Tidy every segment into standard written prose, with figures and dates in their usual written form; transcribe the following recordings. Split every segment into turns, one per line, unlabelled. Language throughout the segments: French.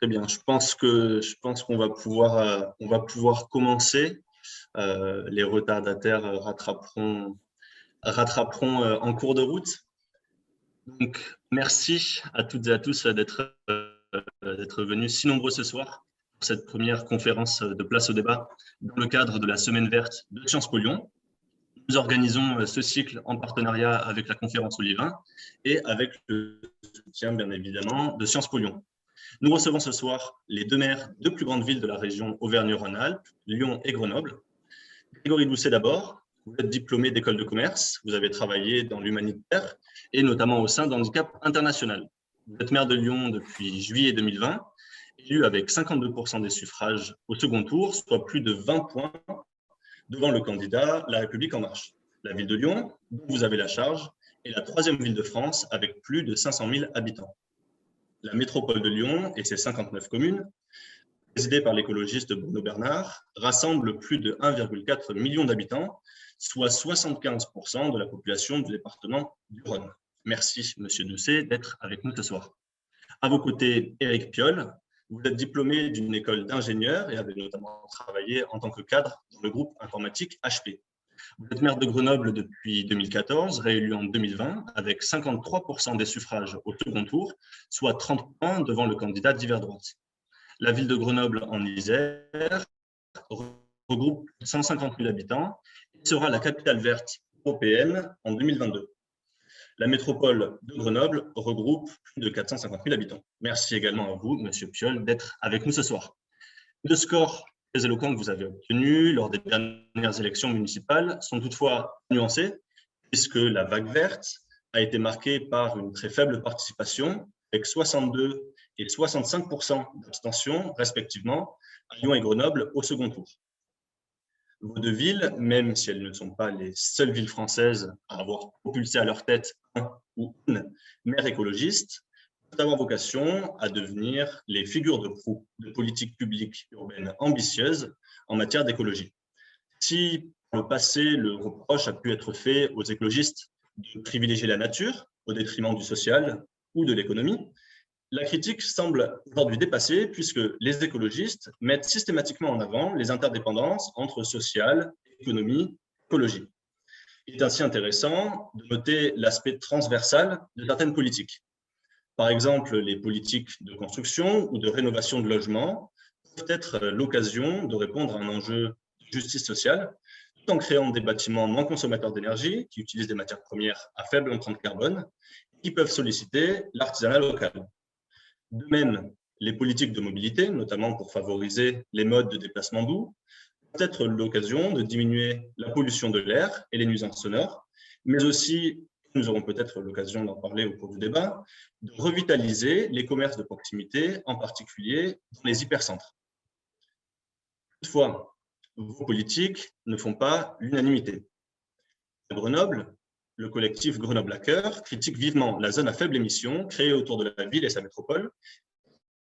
Très bien. Je pense qu'on va pouvoir commencer. Les retardataires rattraperont en cours de route. Donc, merci à toutes et à tous d'être venus si nombreux ce soir pour cette première conférence de Place au débat dans le cadre de la Semaine verte de Sciences Po Lyon. Nous organisons ce cycle en partenariat avec la conférence Olivain et avec le soutien, bien évidemment, de Sciences Po Lyon. Nous recevons ce soir les deux maires de plus grandes villes de la région Auvergne-Rhône-Alpes, Lyon et Grenoble. Grégory Doucet d'abord, vous êtes diplômé d'école de commerce, vous avez travaillé dans l'humanitaire et notamment au sein d'Handicap International. Vous êtes maire de Lyon depuis juillet 2020, élu avec 52% des suffrages au second tour, soit plus de 20 points devant le candidat La République En Marche. La ville de Lyon, dont vous avez la charge, est la troisième ville de France avec plus de 500 000 habitants. La métropole de Lyon et ses 59 communes, présidée par l'écologiste Bruno Bernard, rassemble plus de 1,4 million d'habitants, soit 75% de la population du département du Rhône. Merci, Monsieur Doucet, d'être avec nous ce soir. À vos côtés, Éric Piolle. Vous êtes diplômé d'une école d'ingénieur et avez notamment travaillé en tant que cadre dans le groupe informatique HP. Vous êtes maire de Grenoble depuis 2014, réélu en 2020, avec 53% des suffrages au second tour, soit 30 points devant le candidat d'hiver droite. La ville de Grenoble en Isère regroupe 150 000 habitants et sera la capitale verte européenne en 2022. La métropole de Grenoble regroupe plus de 450 000 habitants. Merci également à vous, Monsieur Piolle, d'être avec nous ce soir. Le score très éloquent que vous avez obtenu lors des dernières élections municipales sont toutefois nuancés, puisque la vague verte a été marquée par une très faible participation, avec 62 et 65% d'abstention, respectivement, à Lyon et Grenoble au second tour. Vos deux villes, même si elles ne sont pas les seules villes françaises à avoir propulsé à leur tête un ou une maire écologiste, peuvent avoir vocation à devenir les figures de proue de politiques publiques urbaines ambitieuses en matière d'écologie. Si par le passé, le reproche a pu être fait aux écologistes de privilégier la nature au détriment du social ou de l'économie, la critique semble aujourd'hui dépassée puisque les écologistes mettent systématiquement en avant les interdépendances entre social, économie, écologie. Il est ainsi intéressant de noter l'aspect transversal de certaines politiques. Par exemple, les politiques de construction ou de rénovation de logements peuvent être l'occasion de répondre à un enjeu de justice sociale, tout en créant des bâtiments moins consommateurs d'énergie, qui utilisent des matières premières à faible empreinte carbone, qui peuvent solliciter l'artisanat local. De même, les politiques de mobilité, notamment pour favoriser les modes de déplacement doux, peuvent être l'occasion de diminuer la pollution de l'air et les nuisances sonores, mais aussi, nous aurons peut-être l'occasion d'en parler au cours du débat, de revitaliser les commerces de proximité, en particulier dans les hypercentres. Toutefois, vos politiques ne font pas l'unanimité. À Grenoble, le collectif Grenoble à cœur critique vivement la zone à faible émission créée autour de la ville et sa métropole,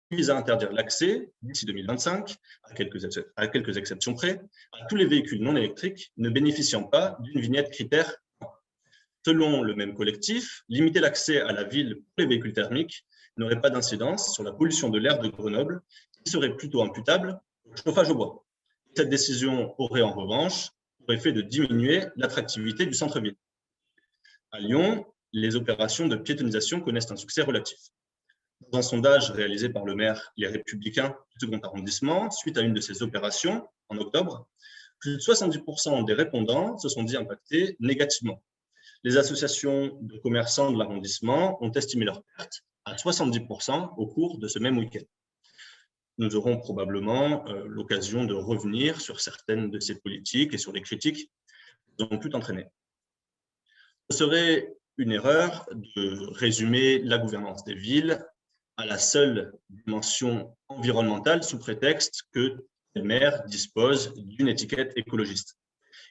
qui vise à interdire l'accès, d'ici 2025, à quelques exceptions près, à tous les véhicules non électriques ne bénéficiant pas d'une vignette critère. Selon le même collectif, limiter l'accès à la ville pour les véhicules thermiques n'aurait pas d'incidence sur la pollution de l'air de Grenoble, qui serait plutôt imputable au chauffage au bois. Cette décision aurait en revanche pour effet de diminuer l'attractivité du centre-ville. À Lyon, les opérations de piétonisation connaissent un succès relatif. Dans un sondage réalisé par le maire Les Républicains du second arrondissement, suite à une de ces opérations, en octobre, plus de 70% des répondants se sont dit impactés négativement. Les associations de commerçants de l'arrondissement ont estimé leur perte à 70% au cours de ce même week-end. Nous aurons probablement l'occasion de revenir sur certaines de ces politiques et sur les critiques qui ont pu entraîner. Ce serait une erreur de résumer la gouvernance des villes à la seule dimension environnementale sous prétexte que les maires disposent d'une étiquette écologiste.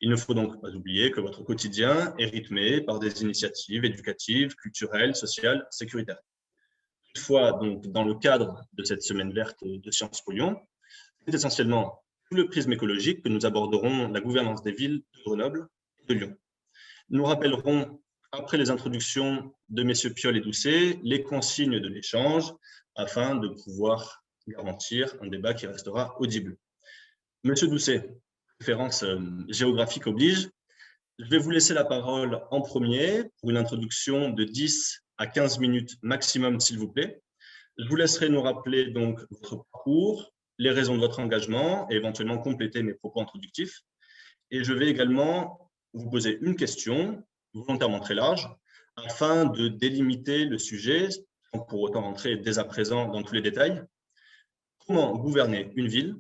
Il ne faut donc pas oublier que votre quotidien est rythmé par des initiatives éducatives, culturelles, sociales, sécuritaires. Toutefois, donc, dans le cadre de cette semaine verte de Sciences Po Lyon, c'est essentiellement sous le prisme écologique que nous aborderons la gouvernance des villes de Grenoble et de Lyon. Nous rappellerons, après les introductions de messieurs Piolle et Doucet, les consignes de l'échange afin de pouvoir garantir un débat qui restera audible. Monsieur Doucet, référence géographique oblige, je vais vous laisser la parole en premier pour une introduction de 10 à 15 minutes maximum, s'il vous plaît. Je vous laisserai nous rappeler donc votre parcours, les raisons de votre engagement et éventuellement compléter mes propos introductifs. Et je vais également vous poser une question, volontairement très large, afin de délimiter le sujet, sans pour autant entrer dès à présent dans tous les détails. Comment gouverner une ville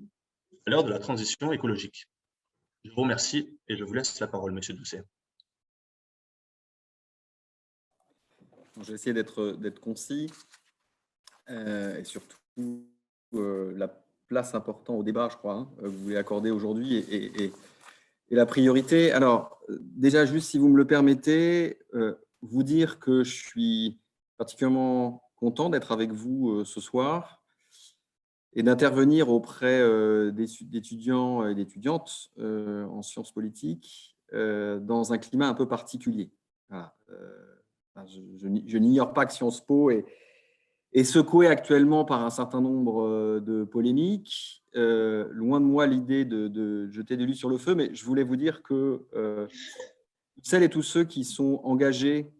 à l'heure de la transition écologique? Je vous remercie et je vous laisse la parole, Monsieur Doucet.
Je vais essayer d'être concis et surtout la place importante au débat, je crois, que vous voulez accorder aujourd'hui et la priorité. Alors, déjà, juste si vous me le permettez, vous dire que je suis particulièrement content d'être avec vous ce soir et d'intervenir auprès d'étudiants et d'étudiantes en sciences politiques dans un climat un peu particulier. Voilà. Je n'ignore pas que Sciences Po est secoué actuellement par un certain nombre de polémiques. Loin de moi l'idée de jeter de l'huile sur le feu, mais je voulais vous dire que celles et tous ceux qui sont engagés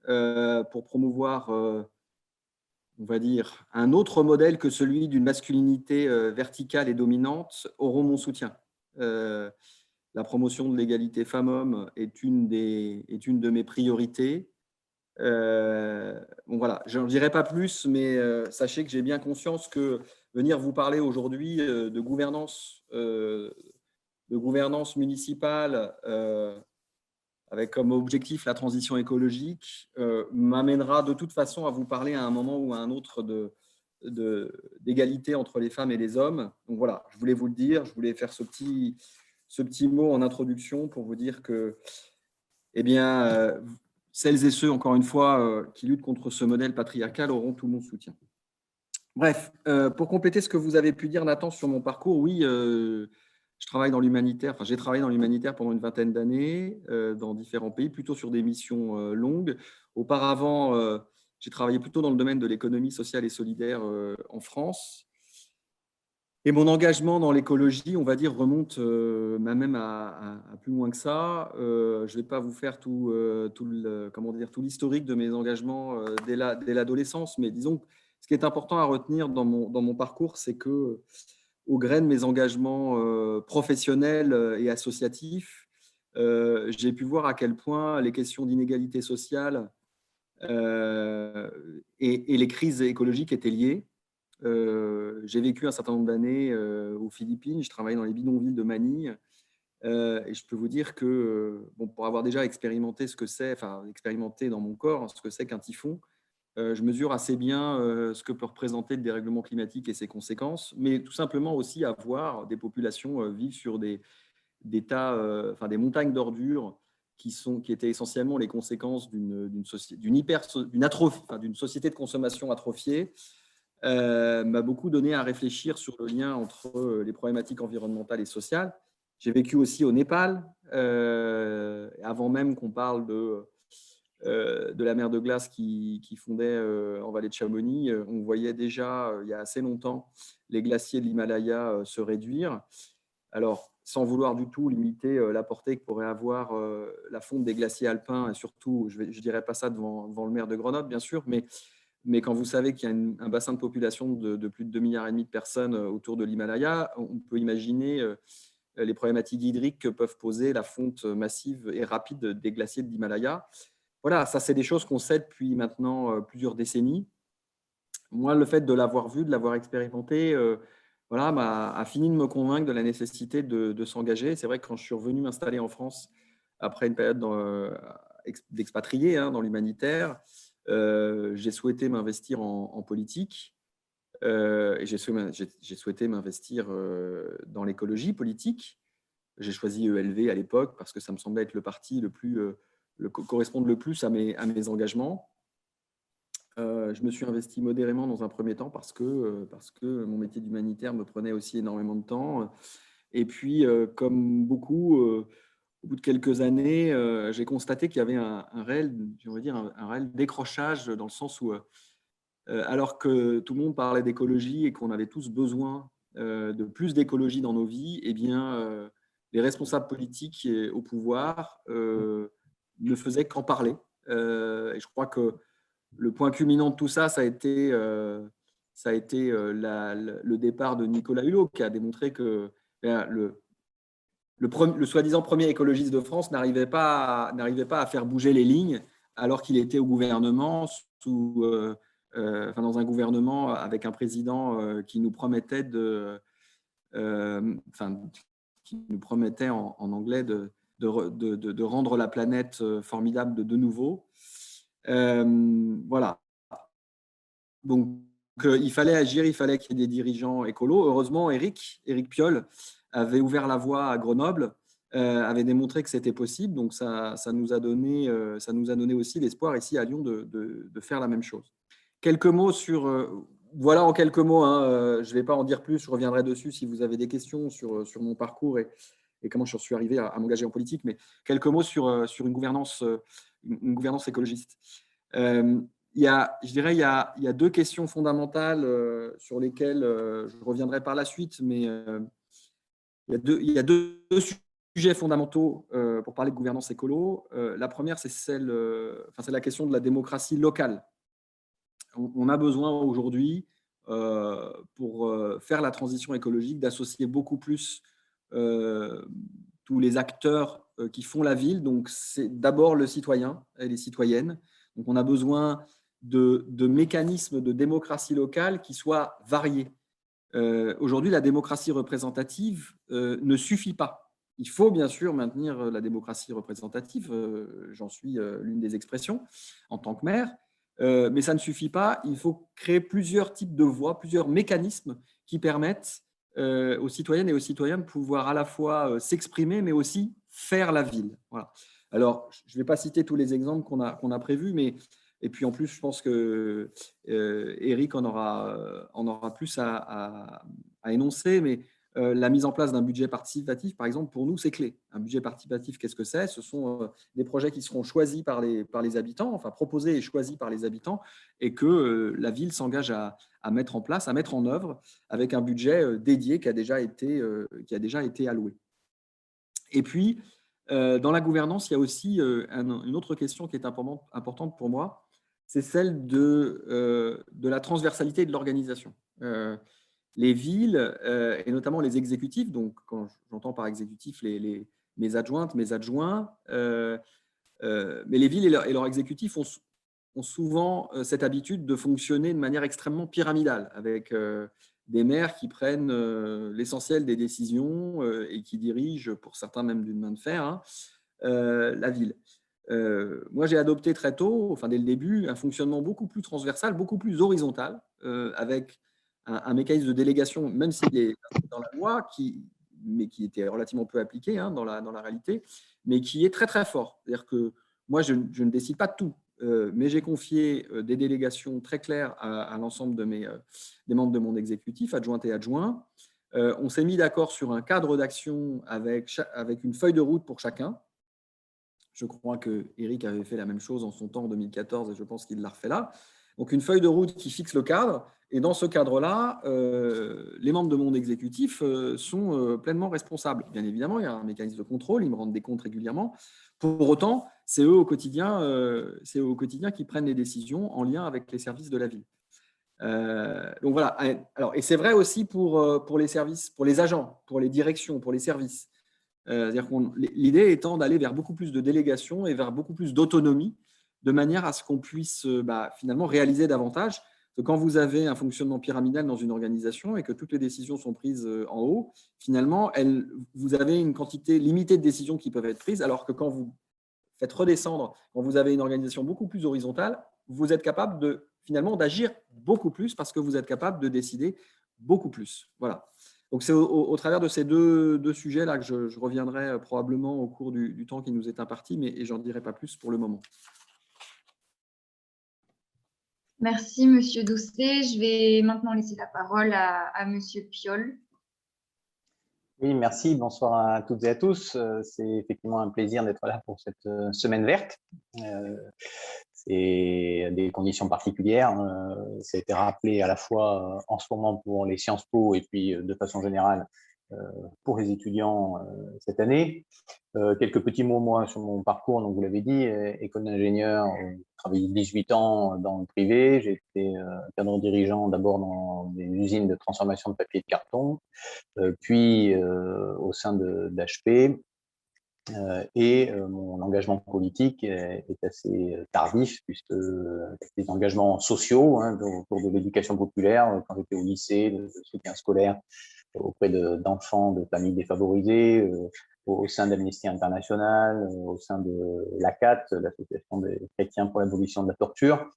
pour promouvoir, on va dire, un autre modèle que celui d'une masculinité verticale et dominante auront mon soutien. La promotion de l'égalité femmes-hommes est une de mes priorités. Bon, voilà, je n'en dirai pas plus, mais sachez que j'ai bien conscience que venir vous parler aujourd'hui de gouvernance municipale avec comme objectif la transition écologique m'amènera de toute façon à vous parler à un moment ou à un autre d'égalité entre les femmes et les hommes. Donc voilà, je voulais vous le dire, je voulais faire ce petit mot en introduction pour vous dire que, eh bien, celles et ceux, encore une fois, qui luttent contre ce modèle patriarcal auront tout mon soutien. Bref, pour compléter ce que vous avez pu dire, Nathan, sur mon parcours, oui, je travaille dans l'humanitaire, j'ai travaillé dans l'humanitaire pendant une vingtaine d'années dans différents pays, plutôt sur des missions longues. Auparavant, j'ai travaillé plutôt dans le domaine de l'économie sociale et solidaire en France. Et mon engagement dans l'écologie, on va dire, remonte même à plus loin que ça. Je ne vais pas vous faire tout l'historique de mes engagements dès l'adolescence, mais disons que ce qui est important à retenir dans mon parcours, c'est que au gré de mes engagements professionnels et associatifs, j'ai pu voir à quel point les questions d'inégalité sociale et les crises écologiques étaient liées. J'ai vécu un certain nombre d'années aux Philippines, je travaillais dans les bidonvilles de Manille et je peux vous dire que pour avoir déjà expérimenté expérimenté dans mon corps ce que c'est qu'un typhon, je mesure assez bien ce que peut représenter le dérèglement climatique et ses conséquences, mais tout simplement aussi à voir des populations vivre sur des montagnes d'ordures qui étaient essentiellement les conséquences d'une société de consommation atrophiée. M'a beaucoup donné à réfléchir sur le lien entre les problématiques environnementales et sociales. J'ai vécu aussi au Népal, avant même qu'on parle de la mer de glace qui fondait en vallée de Chamonix. On voyait déjà, il y a assez longtemps, les glaciers de l'Himalaya se réduire. Alors, sans vouloir du tout limiter la portée que pourrait avoir la fonte des glaciers alpins, et surtout, je ne dirais pas ça devant le maire de Grenoble, bien sûr, mais quand vous savez qu'il y a un bassin de population de plus de 2,5 milliards de personnes autour de l'Himalaya, on peut imaginer les problématiques hydriques que peuvent poser la fonte massive et rapide des glaciers de l'Himalaya. Voilà, ça, c'est des choses qu'on sait depuis maintenant plusieurs décennies. Moi, le fait de l'avoir vu, de l'avoir expérimenté, a fini de me convaincre de la nécessité de s'engager. C'est vrai que quand je suis revenu m'installer en France, après une période d'expatrié dans l'humanitaire, j'ai souhaité m'investir en politique et j'ai souhaité m'investir dans l'écologie politique. J'ai choisi ELV à l'époque parce que ça me semblait être le parti correspondre le plus à mes engagements. Je me suis investi modérément dans un premier temps parce que mon métier d'humanitaire me prenait aussi énormément de temps. Et puis, comme beaucoup, au bout de quelques années, j'ai constaté qu'il y avait un réel décrochage dans le sens où alors que tout le monde parlait d'écologie et qu'on avait tous besoin de plus d'écologie dans nos vies, eh bien, les responsables politiques au pouvoir ne faisaient qu'en parler. Et je crois que le point culminant de tout ça, ça a été le départ de Nicolas Hulot, qui a démontré que le soi-disant premier écologiste de France n'arrivait pas à faire bouger les lignes alors qu'il était au gouvernement, dans un gouvernement avec un président qui nous promettait qui nous promettait en anglais de rendre la planète formidable de nouveau. Voilà. Donc, il fallait agir, il fallait qu'il y ait des dirigeants écolos. Heureusement, Éric Piolle avait ouvert la voie à Grenoble, avait démontré que c'était possible. Donc, ça nous a donné aussi l'espoir ici à Lyon de faire la même chose. Quelques mots voilà en quelques mots, hein, je ne vais pas en dire plus, je reviendrai dessus si vous avez des questions sur mon parcours et comment je suis arrivé à m'engager en politique, mais quelques mots sur une gouvernance écologiste. Je dirais il y a deux questions fondamentales sur lesquelles je reviendrai par la suite, mais il y a deux sujets fondamentaux pour parler de gouvernance écolo. La première, c'est la question de la démocratie locale. On a besoin aujourd'hui, pour faire la transition écologique, d'associer beaucoup plus tous les acteurs qui font la ville. Donc, c'est d'abord le citoyen et les citoyennes. Donc, on a besoin de mécanismes de démocratie locale qui soient variés. Aujourd'hui, la démocratie représentative ne suffit pas. Il faut bien sûr maintenir la démocratie représentative, j'en suis l'une des expressions en tant que maire, mais ça ne suffit pas. Il faut créer plusieurs types de voies, plusieurs mécanismes qui permettent aux citoyennes et aux citoyens de pouvoir à la fois s'exprimer, mais aussi faire la ville. Voilà. Alors, je ne vais pas citer tous les exemples qu'on a prévus, mais et puis en plus, je pense que Éric en aura plus à énoncer, mais la mise en place d'un budget participatif, par exemple, pour nous, c'est clé. Un budget participatif, qu'est-ce que c'est? Ce sont des projets qui seront choisis par les habitants, enfin proposés et choisis par les habitants, et que la ville s'engage à mettre en place, à mettre en œuvre avec un budget dédié qui a déjà été alloué. Et puis, dans la gouvernance, il y a aussi une autre question qui est importante pour moi, c'est celle de la transversalité de l'organisation. Les villes, et notamment les exécutifs, donc quand j'entends par exécutif mes adjointes, mes adjoints, mais les villes et leurs exécutifs ont souvent cette habitude de fonctionner de manière extrêmement pyramidale, avec des maires qui prennent l'essentiel des décisions et qui dirigent, pour certains même d'une main de fer, la ville. Moi, j'ai adopté très tôt, dès le début, un fonctionnement beaucoup plus transversal, beaucoup plus horizontal, avec un mécanisme de délégation, même s'il est dans la loi, mais qui était relativement peu appliqué dans la réalité, mais qui est très très fort. C'est-à-dire que moi, je ne décide pas de tout, mais j'ai confié des délégations très claires à l'ensemble des membres de mon exécutif, adjointes et adjoints. On s'est mis d'accord sur un cadre d'action avec une feuille de route pour chacun. Je crois que Éric avait fait la même chose en son temps en 2014 et je pense qu'il l'a refait là. Donc, une feuille de route qui fixe le cadre. Et dans ce cadre-là, les membres de mon exécutif sont pleinement responsables. Bien évidemment, il y a un mécanisme de contrôle, ils me rendent des comptes régulièrement. Pour autant, c'est eux au quotidien qui prennent les décisions en lien avec les services de la ville. Donc voilà. Alors, et c'est vrai aussi pour les services, pour les agents, pour les directions, pour les services. C'est-à-dire l'idée étant d'aller vers beaucoup plus de délégation et vers beaucoup plus d'autonomie, de manière à ce qu'on puisse finalement réaliser davantage. Parce que quand vous avez un fonctionnement pyramidal dans une organisation et que toutes les décisions sont prises en haut, finalement, vous avez une quantité limitée de décisions qui peuvent être prises, alors que quand vous faites redescendre, quand vous avez une organisation beaucoup plus horizontale, vous êtes capable finalement d'agir beaucoup plus parce que vous êtes capable de décider beaucoup plus. Voilà. Donc, c'est au travers de ces deux sujets-là que je reviendrai probablement au cours du temps qui nous est imparti, mais j'en dirai pas plus pour le moment.
Merci, Monsieur Doucet. Je vais maintenant laisser la parole à Monsieur Piolle.
Oui, merci. Bonsoir à toutes et à tous. C'est effectivement un plaisir d'être là pour cette semaine verte. et des conditions particulières. Ça a été rappelé à la fois en ce moment pour les Sciences Po et puis de façon générale pour les étudiants cette année. Quelques petits mots, moi, sur mon parcours. Donc, vous l'avez dit, école d'ingénieur, j'ai travaillé 18 ans dans le privé. J'ai été cadre dirigeant d'abord dans des usines de transformation de papier et de carton, puis au sein d'HP. Mon engagement politique est assez tardif, puisque des engagements sociaux autour de l'éducation populaire, quand j'étais au lycée, de soutien scolaire auprès d'enfants de familles défavorisées, au sein d'Amnesty International, au sein de l'ACAT, l'Association des chrétiens pour l'abolition de la torture,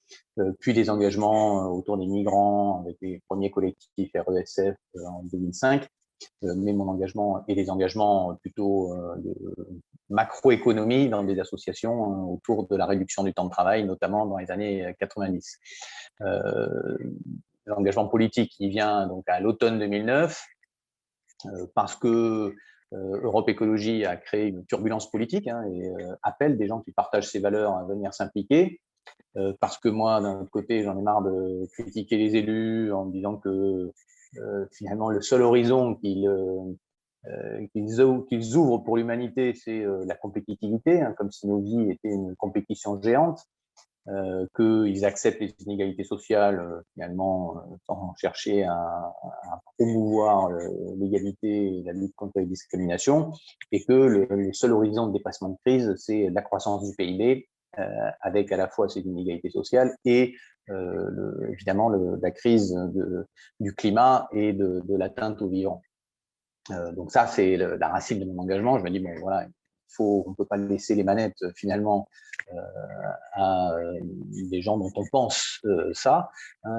puis des engagements autour des migrants avec les premiers collectifs RESF en 2005. Mais mon engagement et les engagements plutôt de macroéconomie dans des associations autour de la réduction du temps de travail, notamment dans les années 90. L'engagement politique, il vient donc à l'automne 2009, parce que Europe Écologie a créé une turbulence politique et appelle des gens qui partagent ces valeurs à venir s'impliquer. Parce que moi, d'un autre côté, j'en ai marre de critiquer les élus en disant que finalement, le seul horizon qu'ils ouvrent pour l'humanité, c'est la compétitivité, comme si nos vies étaient une compétition géante, qu'ils acceptent les inégalités sociales, finalement, sans chercher à promouvoir l'égalité et la lutte contre les discriminations, et que le seul horizon de dépassement de crise, c'est la croissance du PIB, avec à la fois ces inégalités sociales et évidemment la crise du climat et de l'atteinte aux vivants. Donc ça, c'est la racine de mon engagement. Je me dis, bon, voilà, on ne peut pas laisser les manettes finalement à des gens dont on pense ça,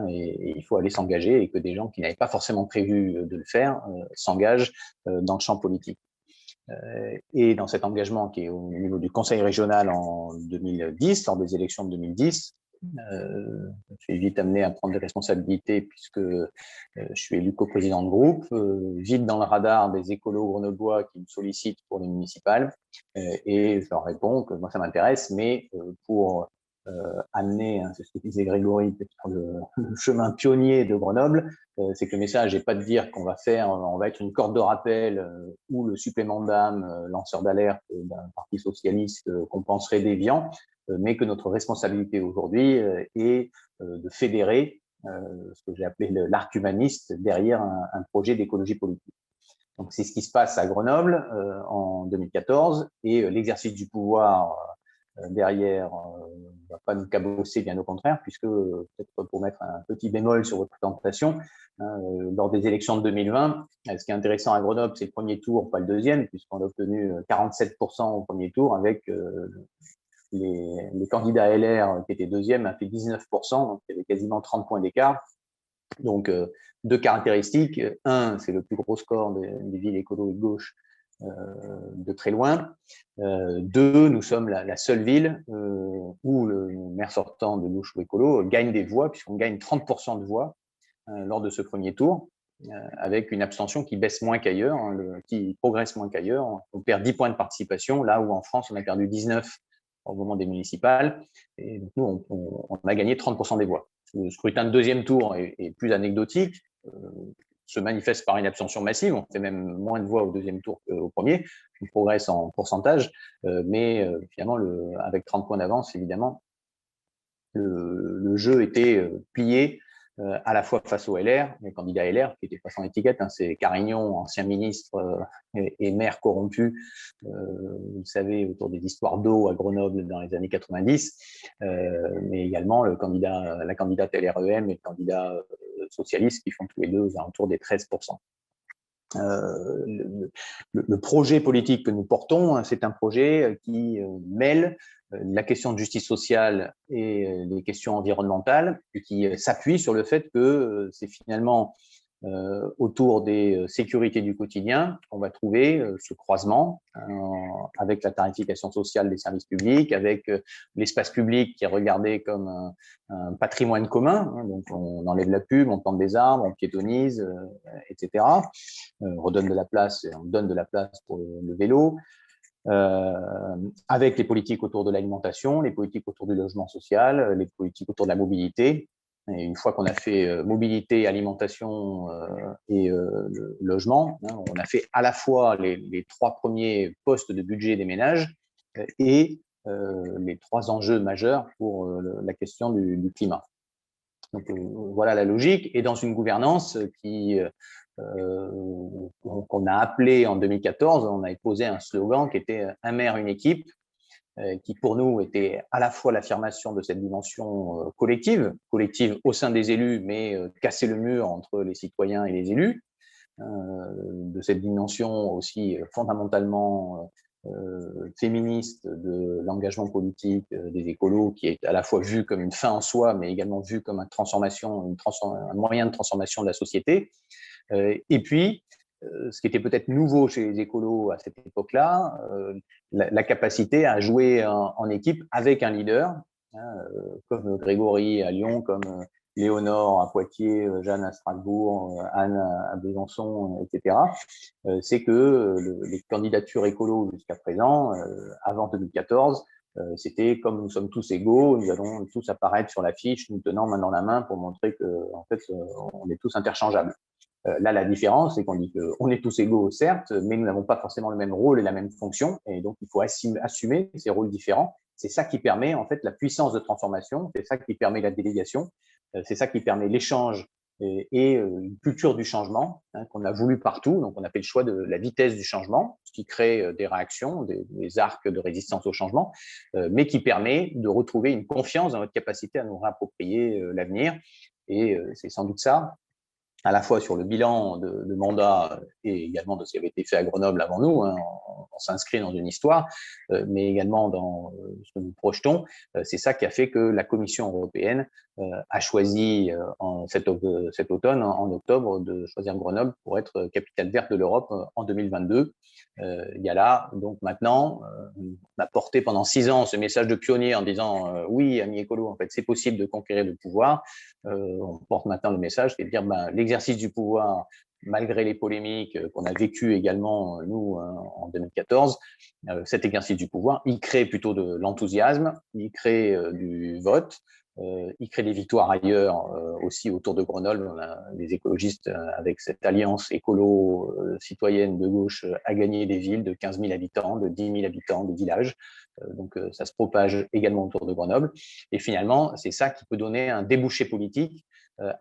et il faut aller s'engager, et que des gens qui n'avaient pas forcément prévu de le faire s'engagent dans le champ politique. Et dans cet engagement qui est au niveau du Conseil régional en 2010, lors des élections de 2010, je suis vite amené à prendre des responsabilités puisque je suis élu coprésident de groupe, vite dans le radar des écolos grenoblois qui me sollicitent pour les municipales, et je leur réponds que moi ça m'intéresse, mais pour amener, c'est ce que disait Grégory, peut-être le chemin pionnier de Grenoble, c'est que le message n'est pas de dire qu'on va être une corde de rappel ou le supplément d'âme, lanceur d'alerte d'un parti socialiste compenserait des viands, mais que notre responsabilité aujourd'hui est de fédérer ce que j'ai appelé l'arc humaniste derrière un projet d'écologie politique. Donc c'est ce qui se passe à Grenoble en 2014, et l'exercice du pouvoir derrière ne va pas nous cabosser, bien au contraire, puisque, peut-être pour mettre un petit bémol sur votre présentation, lors des élections de 2020, ce qui est intéressant à Grenoble, c'est le premier tour, pas le deuxième, puisqu'on a obtenu 47% au premier tour, avec les candidats LR qui étaient deuxième a fait 19%, donc il y avait quasiment 30 points d'écart. Donc, deux caractéristiques. Un, c'est le plus gros score des villes écolo et de gauche de très loin. Deux, nous sommes la seule ville où le maire sortant de gauche ou écolo gagne des voix, puisqu'on gagne 30% de voix lors de ce premier tour, avec une abstention qui baisse moins qu'ailleurs, qui progresse moins qu'ailleurs. On perd 10 points de participation, là où en France, on a perdu 19 au moment des municipales. Et donc, nous, on a gagné 30% des voix. Le scrutin de deuxième tour est plus anecdotique, se manifeste par une abstention massive. On fait même moins de voix au deuxième tour qu'au premier. On progresse en pourcentage, mais finalement, avec 30 points d'avance, évidemment, le jeu était plié à la fois face au LR, les candidats LR, qui étaient pas sans étiquette, c'est Carignon, ancien ministre et maire corrompu, vous le savez, autour des histoires d'eau à Grenoble dans les années 90, mais également la candidate LREM et le candidat socialiste qui font tous les deux aux alentours des 13%. Le projet politique que nous portons, c'est un projet qui mêle la question de justice sociale et les questions environnementales, et qui s'appuie sur le fait que c'est finalement autour des sécurités du quotidien qu'on va trouver ce croisement avec la tarification sociale des services publics, avec l'espace public qui est regardé comme un patrimoine commun, donc on enlève la pub, on plante des arbres, on piétonise, etc. On redonne de la place, et on donne de la place pour le vélo. avec les politiques autour de l'alimentation, les politiques autour du logement social, les politiques autour de la mobilité. Et une fois qu'on a fait mobilité, alimentation et le logement, hein, on a fait à la fois les 3 premiers postes de budget des ménages et les 3 enjeux majeurs pour la question du climat. Donc voilà la logique. Et dans une gouvernance qu'on a appelée en 2014, on avait posé un slogan qui était « Un maire, une équipe », qui pour nous était à la fois l'affirmation de cette dimension collective au sein des élus, mais casser le mur entre les citoyens et les élus, de cette dimension aussi fondamentalement féministe de l'engagement politique des écolos, qui est à la fois vu comme une fin en soi, mais également vu comme un moyen de transformation de la société. Et puis, ce qui était peut-être nouveau chez les écolos à cette époque-là, la capacité à jouer en équipe avec un leader, hein, comme Grégory à Lyon, comme Léonore à Poitiers, Jeanne à Strasbourg, Anne à Besançon, etc. C'est que les candidatures écolos jusqu'à présent, avant 2014, c'était comme nous sommes tous égaux, nous allons tous apparaître sur l'affiche, nous tenant main dans la main pour montrer que, en fait, on est tous interchangeables. Là, la différence, c'est qu'on dit qu'on est tous égaux, certes, mais nous n'avons pas forcément le même rôle et la même fonction, et donc il faut assumer ces rôles différents. C'est ça qui permet en fait la puissance de transformation, c'est ça qui permet la délégation, c'est ça qui permet l'échange et une culture du changement, hein, qu'on a voulu partout. Donc on a fait le choix de la vitesse du changement, ce qui crée des réactions, des arcs de résistance au changement, mais qui permet de retrouver une confiance dans notre capacité à nous réapproprier l'avenir. Et c'est sans doute ça, à la fois sur le bilan de mandat et également de ce qui avait été fait à Grenoble avant nous, hein, on s'inscrit dans une histoire, mais également dans ce que nous projetons. C'est ça qui a fait que la Commission européenne a choisi cet automne, en octobre, de choisir Grenoble pour être capitale verte de l'Europe en 2022. Il y a là, donc maintenant, on a porté pendant 6 ans ce message de pionnier en disant oui, amis écolos, en fait, c'est possible de conquérir le pouvoir. On porte maintenant le message, c'est de dire l'exercice du pouvoir, malgré les polémiques qu'on a vécues également, nous, en 2014, cet exercice du pouvoir, il crée plutôt de l'enthousiasme, il crée du vote, il crée des victoires ailleurs aussi autour de Grenoble. On a des écologistes avec cette alliance écolo-citoyenne de gauche à gagner des villes de 15 000 habitants, de 10 000 habitants, des villages. Donc ça se propage également autour de Grenoble. Et finalement, c'est ça qui peut donner un débouché politique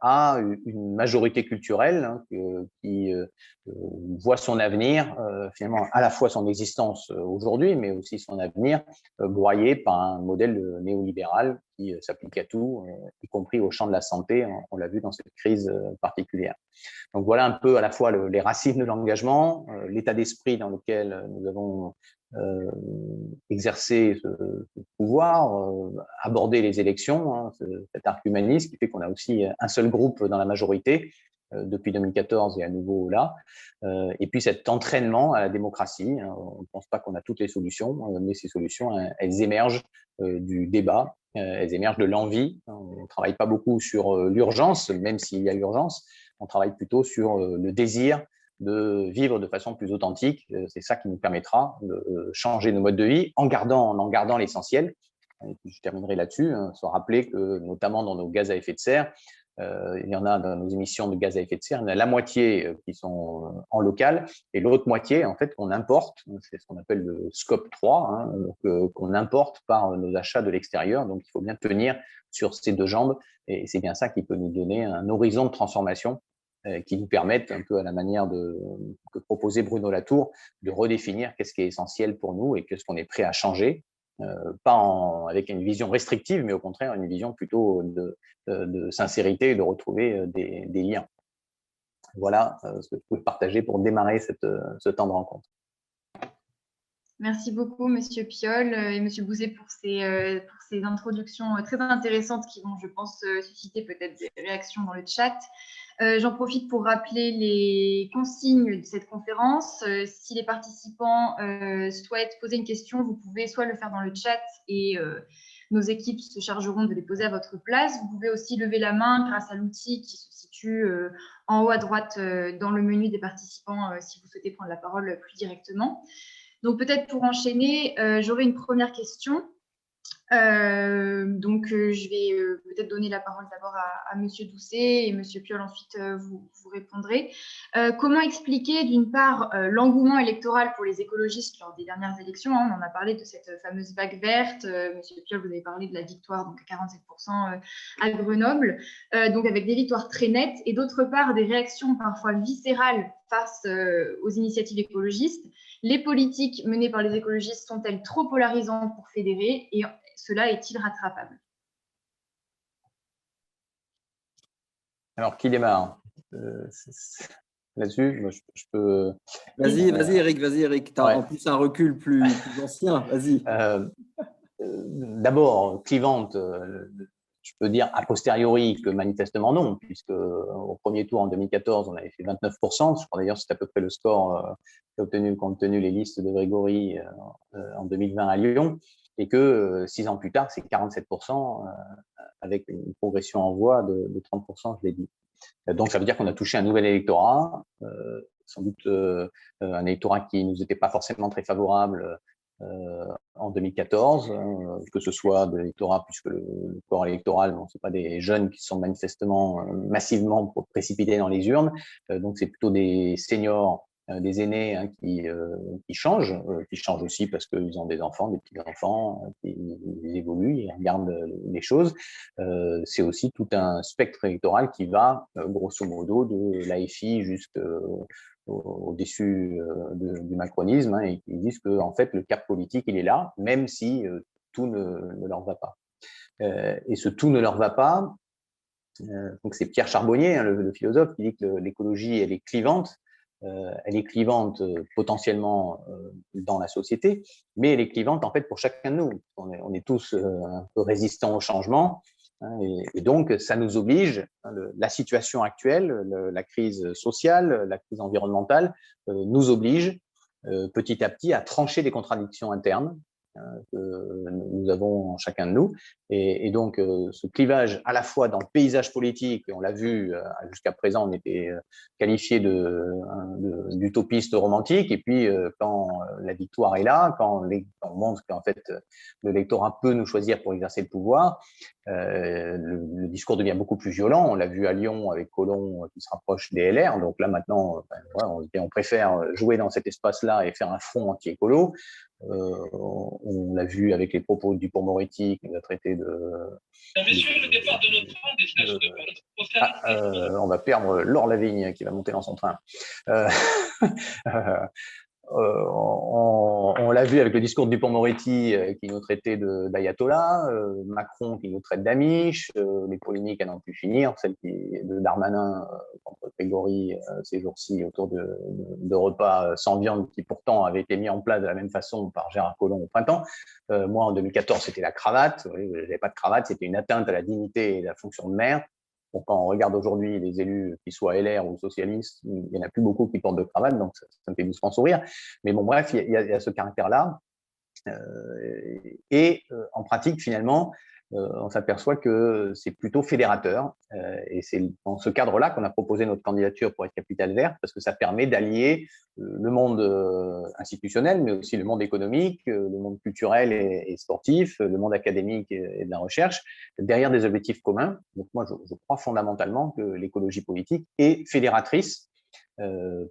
à une majorité culturelle, hein, qui voit son avenir, finalement à la fois son existence aujourd'hui, mais aussi son avenir broyé par un modèle néolibéral qui s'applique à tout, y compris au champ de la santé, on l'a vu dans cette crise particulière. Donc voilà un peu à la fois les racines de l'engagement, l'état d'esprit dans lequel nous avons exercer ce pouvoir, aborder les élections, hein, cet arc humaniste qui fait qu'on a aussi un seul groupe dans la majorité depuis 2014 et à nouveau là. Et puis cet entraînement à la démocratie. Hein, on ne pense pas qu'on a toutes les solutions, mais ces solutions, elles émergent du débat, elles émergent de l'envie. On ne travaille pas beaucoup sur l'urgence, même s'il y a urgence. On travaille plutôt sur le désir de vivre de façon plus authentique. C'est ça qui nous permettra de changer nos modes de vie en gardant l'essentiel. Et puis je terminerai là-dessus, hein, sans rappeler que notamment dans nos gaz à effet de serre, il y en a dans nos émissions de gaz à effet de serre, il y en a la moitié qui sont en local et l'autre moitié en fait qu'on importe, c'est ce qu'on appelle le scope 3, hein, qu'on importe par nos achats de l'extérieur. Donc il faut bien tenir sur ces 2 jambes et c'est bien ça qui peut nous donner un horizon de transformation qui nous permettent, un peu à la manière que proposait Bruno Latour, de redéfinir qu'est-ce qui est essentiel pour nous et qu'est-ce qu'on est prêt à changer, pas avec une vision restrictive, mais au contraire une vision plutôt de sincérité et de retrouver des liens. Voilà ce que je pouvais partager pour démarrer ce temps de rencontre.
Merci beaucoup, Monsieur Piolle et Monsieur Bouzet pour ces introductions très intéressantes qui vont, je pense, susciter peut-être des réactions dans le chat. J'en profite pour rappeler les consignes de cette conférence. Si les participants souhaitent poser une question, vous pouvez soit le faire dans le chat et nos équipes se chargeront de les poser à votre place. Vous pouvez aussi lever la main grâce à l'outil qui se situe en haut à droite dans le menu des participants si vous souhaitez prendre la parole plus directement. Donc peut-être pour enchaîner, j'aurais une première question. Je vais peut-être donner la parole d'abord à Monsieur Doucet et Monsieur Piolle, ensuite vous répondrez. Comment expliquer d'une part l'engouement électoral pour les écologistes lors des dernières élections, hein, on en a parlé de cette fameuse vague verte, Monsieur Piolle, vous avez parlé de la victoire, donc à 47% à Grenoble, donc avec des victoires très nettes, et d'autre part des réactions parfois viscérales face aux initiatives écologistes. Les politiques menées par les écologistes sont-elles trop polarisantes pour fédérer, et cela est-il rattrapable?
Alors, qui démarre là-dessus? Je peux.
Vas-y, Eric. Tu as
Ouais.
en plus un recul plus ancien. Vas-y.
D'abord, clivante, je peux dire a posteriori que manifestement non, puisque au premier tour en 2014, on avait fait 29%. Je crois d'ailleurs que c'est à peu près le score obtenu compte tenu les listes de Grégory en 2020 à Lyon, et que 6 ans plus tard, c'est 47%, avec une progression en voie de 30%, je l'ai dit. Donc, ça veut dire qu'on a touché un nouvel électorat, sans doute un électorat qui ne nous était pas forcément très favorable en 2014, que ce soit de l'électorat, puisque le corps électoral, ce n'est pas des jeunes qui sont manifestement massivement précipités dans les urnes, donc c'est plutôt des seniors, des aînés hein, qui changent aussi parce qu'ils ont des enfants, des petits-enfants, ils évoluent, ils regardent les choses. C'est aussi tout un spectre électoral qui va, grosso modo, de l'AFI au-dessus du macronisme, hein, et qui disent que en fait, le cap politique, il est là, même si tout ne leur va pas. Et ce tout ne leur va pas, donc c'est Pierre Charbonnier, hein, le philosophe, qui dit que l'écologie, elle est clivante. Elle est clivante potentiellement dans la société, mais elle est clivante en fait pour chacun de nous. On est tous un peu résistants au changement, hein, et donc ça nous oblige, hein, la situation actuelle, la crise sociale, la crise environnementale nous oblige petit à petit à trancher des contradictions internes que nous avons en chacun de nous. Et donc, ce clivage à la fois dans le paysage politique, et on l'a vu jusqu'à présent, on était qualifié d'utopiste romantique, et puis quand la victoire est là, quand on montre qu'en fait l'électorat peut nous choisir pour exercer le pouvoir, le discours devient beaucoup plus violent. On l'a vu à Lyon avec Collomb qui se rapproche des LR. Donc là maintenant, on préfère jouer dans cet espace-là et faire un front anti-écolo. On l'a vu avec les propos du Dupond-Moretti qui nous a traité de.
Messieurs, le départ de notre train
on va perdre Laure Lavigne qui va monter dans son train. On l'a vu avec le discours de Dupond-Moretti qui nous traitait d'ayatollah, Macron qui nous traite d'amiche, les polémiques à n'en plus finir, celle de Darmanin contre Grégory ces jours-ci autour de repas sans viande qui pourtant avaient été mis en place de la même façon par Gérard Collomb au printemps. Moi en 2014 c'était la cravate, je n'avais pas de cravate, c'était une atteinte à la dignité et à la fonction de maire. Donc, quand on regarde aujourd'hui les élus, qu'ils soient LR ou socialistes, il n'y en a plus beaucoup qui portent de cravate, donc ça me fait doucement sourire. Mais bon, bref, il y a ce caractère-là. En pratique, finalement, on s'aperçoit que c'est plutôt fédérateur. Et c'est dans ce cadre-là qu'on a proposé notre candidature pour être capitale verte, parce que ça permet d'allier le monde institutionnel, mais aussi le monde économique, le monde culturel et sportif, le monde académique et de la recherche, derrière des objectifs communs. Donc moi, je crois fondamentalement que l'écologie politique est fédératrice,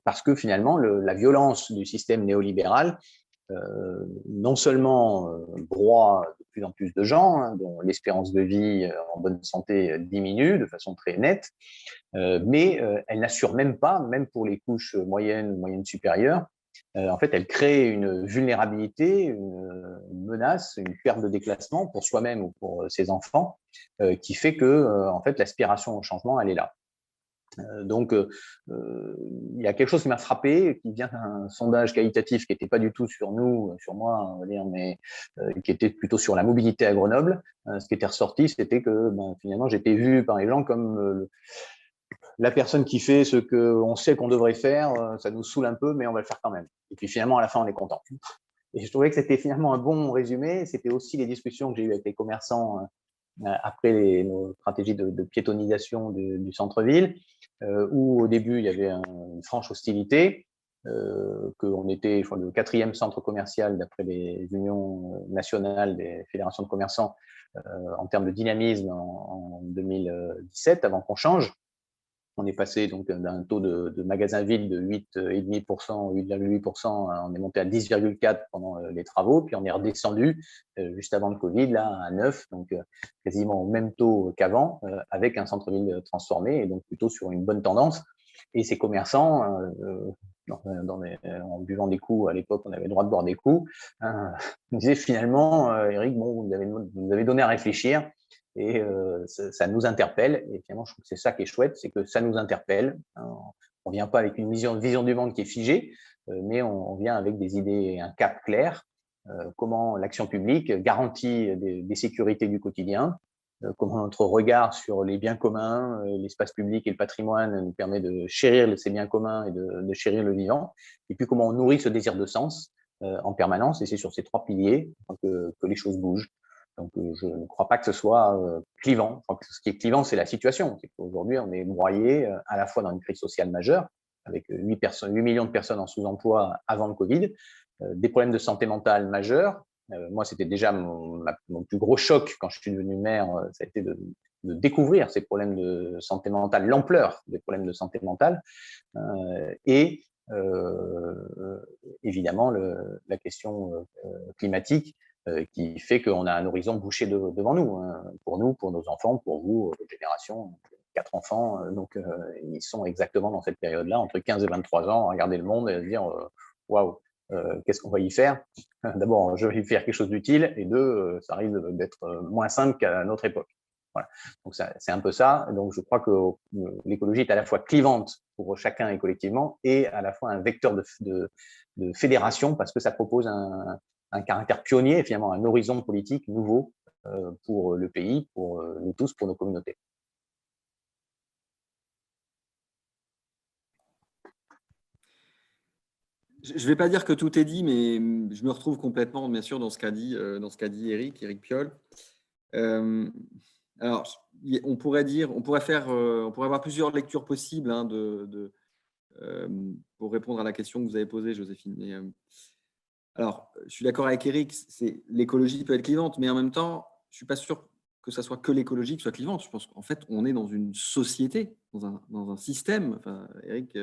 parce que finalement, la violence du système néolibéral non seulement broie de plus en plus de gens, hein, dont l'espérance de vie en bonne santé diminue de façon très nette, mais elle n'assure même pas, même pour les couches moyennes supérieures, en fait, elle crée une vulnérabilité, une menace, une perte de déclassement pour soi-même ou pour ses enfants, qui fait que, en fait, l'aspiration au changement, elle est là. Donc, il y a quelque chose qui m'a frappé, qui vient d'un sondage qualitatif qui n'était pas du tout sur nous, sur moi, on va dire, mais qui était plutôt sur la mobilité à Grenoble. Ce qui était ressorti, c'était que finalement, j'étais vu par les gens comme la personne qui fait ce qu'on sait qu'on devrait faire. Ça nous saoule un peu, mais on va le faire quand même. Et puis finalement, à la fin, on est content. Et je trouvais que c'était finalement un bon résumé. C'était aussi les discussions que j'ai eues avec les commerçants après nos stratégies de piétonisation du centre-ville, où au début il y avait une franche hostilité, qu'on était, je crois, le 4e centre commercial d'après les unions nationales des fédérations de commerçants en termes de dynamisme en 2017, avant qu'on change. On est passé donc d'un taux de magasins vides de 8,5%, 8,8%, on est monté à 10,4% pendant les travaux, puis on est redescendu juste avant le Covid là à 9%, donc quasiment au même taux qu'avant, avec un centre-ville transformé et donc plutôt sur une bonne tendance. Et ces commerçants, en buvant des coups, à l'époque on avait le droit de boire des coups, disaient finalement, Eric, bon, vous avez donné à réfléchir. Et ça nous interpelle. Et finalement, je trouve que c'est ça qui est chouette, c'est que ça nous interpelle. On vient pas avec une vision du monde qui est figée, mais on vient avec des idées, un cap clair. Comment l'action publique garantit des sécurités du quotidien, comment notre regard sur les biens communs, l'espace public et le patrimoine nous permet de chérir ces biens communs et de chérir le vivant. Et puis comment on nourrit ce désir de sens en permanence. Et c'est sur ces 3 piliers que les choses bougent. Donc, je ne crois pas que ce soit clivant. Je crois que ce qui est clivant, c'est la situation. C'est qu'aujourd'hui, on est broyé à la fois dans une crise sociale majeure, avec 8 millions de personnes en sous-emploi avant le Covid, des problèmes de santé mentale majeurs. Moi, c'était déjà mon plus gros choc quand je suis devenu maire, ça a été de découvrir ces problèmes de santé mentale, l'ampleur des problèmes de santé mentale, et évidemment la question climatique, qui fait qu'on a un horizon bouché devant nous, hein, pour nous, pour nos enfants, pour vous, votre génération, 4 enfants, donc ils sont exactement dans cette période-là, entre 15 et 23 ans, à regarder le monde et à se dire waouh, qu'est-ce qu'on va y faire? D'abord, je vais y faire quelque chose d'utile, et 2, ça risque d'être moins simple qu'à notre époque. Voilà. Donc c'est un peu ça. Donc je crois que l'écologie est à la fois clivante pour chacun et collectivement, et à la fois un vecteur de fédération, parce que ça propose un caractère pionnier et finalement un horizon politique nouveau pour le pays, pour nous tous, pour nos communautés.
Je ne vais pas dire que tout est dit, mais je me retrouve complètement, bien sûr, dans ce qu'a dit Eric Piolle. Alors, on pourrait avoir plusieurs lectures possibles, hein, pour répondre à la question que vous avez posée, Joséphine. Mais, alors, je suis d'accord avec Eric, l'écologie peut être clivante, mais en même temps, je ne suis pas sûr que ce soit que l'écologie qui soit clivante. Je pense qu'en fait, on est dans une société, dans un système. Enfin, Eric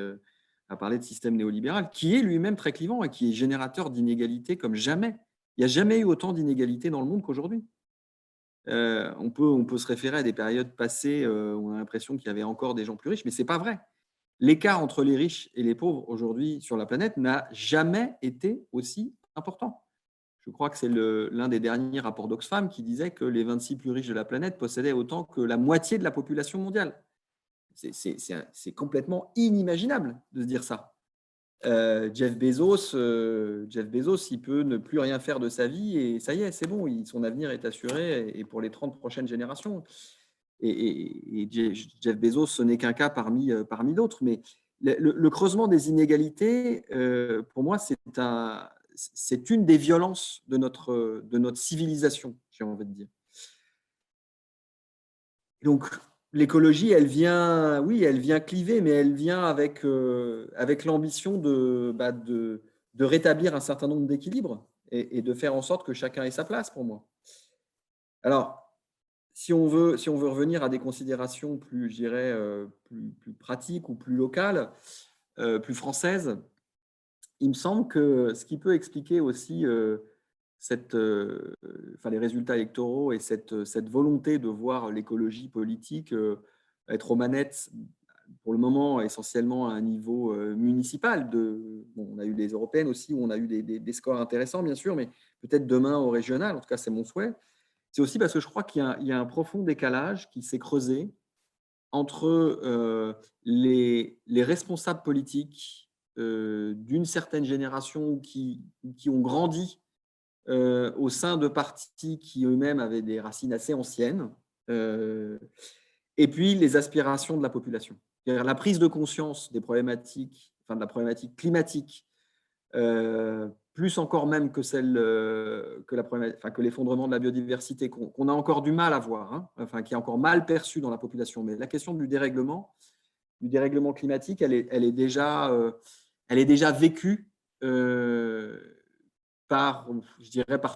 a parlé de système néolibéral, qui est lui-même très clivant et qui est générateur d'inégalités comme jamais. Il n'y a jamais eu autant d'inégalités dans le monde qu'aujourd'hui. On peut se référer à des périodes passées où on a l'impression qu'il y avait encore des gens plus riches, mais ce n'est pas vrai. L'écart entre les riches et les pauvres aujourd'hui sur la planète n'a jamais été aussi important. Je crois que c'est l'un des derniers rapports d'Oxfam qui disait que les 26 plus riches de la planète possédaient autant que la moitié de la population mondiale. C'est complètement inimaginable de se dire ça. Jeff Bezos, il peut ne plus rien faire de sa vie et ça y est, c'est bon, son avenir est assuré et pour les 30 prochaines générations. Et Jeff Bezos, ce n'est qu'un cas parmi d'autres. Mais le creusement des inégalités, pour moi, c'est une des violences de notre civilisation, j'ai envie de dire. Donc, l'écologie, elle vient cliver, mais elle vient avec l'ambition de rétablir un certain nombre d'équilibres et de faire en sorte que chacun ait sa place, pour moi. Alors, si on veut revenir à des considérations plus, je dirais, plus pratiques ou plus locales, plus françaises, il me semble que ce qui peut expliquer aussi les résultats électoraux et cette volonté de voir l'écologie politique être aux manettes, pour le moment, essentiellement à un niveau municipal. On a eu les européennes aussi, où on a eu des scores intéressants, bien sûr, mais peut-être demain au régional, en tout cas, c'est mon souhait. C'est aussi parce que je crois qu'il y a un profond décalage qui s'est creusé entre les responsables politiques d'une certaine génération qui ont grandi au sein de partis qui eux-mêmes avaient des racines assez anciennes, et puis les aspirations de la population. C'est-à-dire la prise de conscience des problématiques, de la problématique climatique, plus encore même que que l'effondrement de la biodiversité, qu'on a encore du mal à voir, hein, qui est encore mal perçu dans la population. Mais la question du dérèglement climatique, elle est déjà elle est déjà vécue par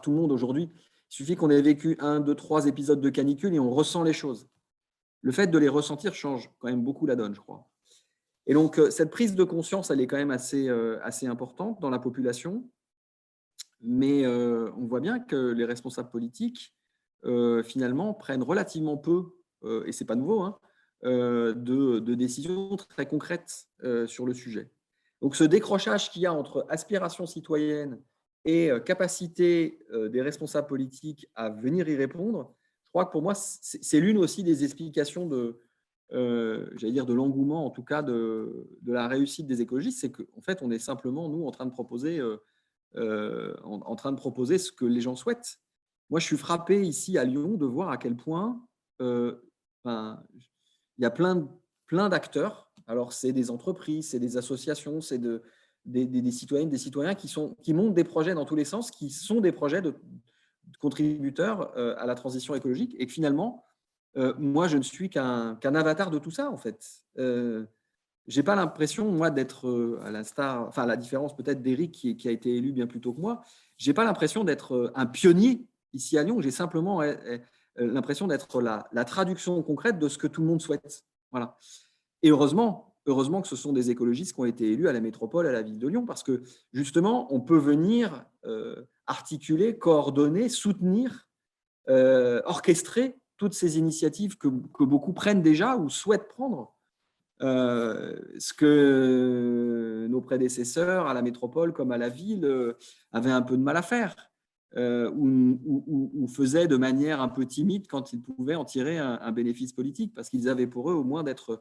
tout le monde aujourd'hui. Il suffit qu'on ait vécu 1, 2, 3 épisodes de canicule et on ressent les choses. Le fait de les ressentir change quand même beaucoup la donne, je crois. Et donc, cette prise de conscience, elle est quand même assez importante dans la population. Mais on voit bien que les responsables politiques, finalement, prennent relativement peu, et ce n'est pas nouveau, hein, de décisions très concrètes sur le sujet. Donc, ce décrochage qu'il y a entre aspiration citoyenne et capacité des responsables politiques à venir y répondre, je crois que pour moi, c'est l'une aussi des explications j'allais dire de l'engouement, en tout cas de la réussite des écologistes, c'est qu'en fait, on est simplement, nous, en train de proposer ce que les gens souhaitent. Moi, je suis frappé ici à Lyon de voir à quel point il y a plein d'acteurs. Alors, c'est des entreprises, c'est des associations, c'est des citoyennes, des citoyens qui montent des projets dans tous les sens, qui sont des projets de contributeurs à la transition écologique. Et finalement, moi, je ne suis qu'un avatar de tout ça, en fait. Je n'ai pas l'impression, moi, d'être à la différence peut-être d'Éric qui a été élu bien plus tôt que moi, je n'ai pas l'impression d'être un pionnier ici à Lyon. J'ai simplement l'impression d'être la traduction concrète de ce que tout le monde souhaite. Voilà. Et heureusement que ce sont des écologistes qui ont été élus à la métropole, à la ville de Lyon, parce que justement, on peut venir articuler, coordonner, soutenir, orchestrer toutes ces initiatives que beaucoup prennent déjà ou souhaitent prendre. Ce que nos prédécesseurs à la métropole comme à la ville avaient un peu de mal à faire, ou faisaient de manière un peu timide quand ils pouvaient en tirer un bénéfice politique, parce qu'ils avaient pour eux au moins d'être,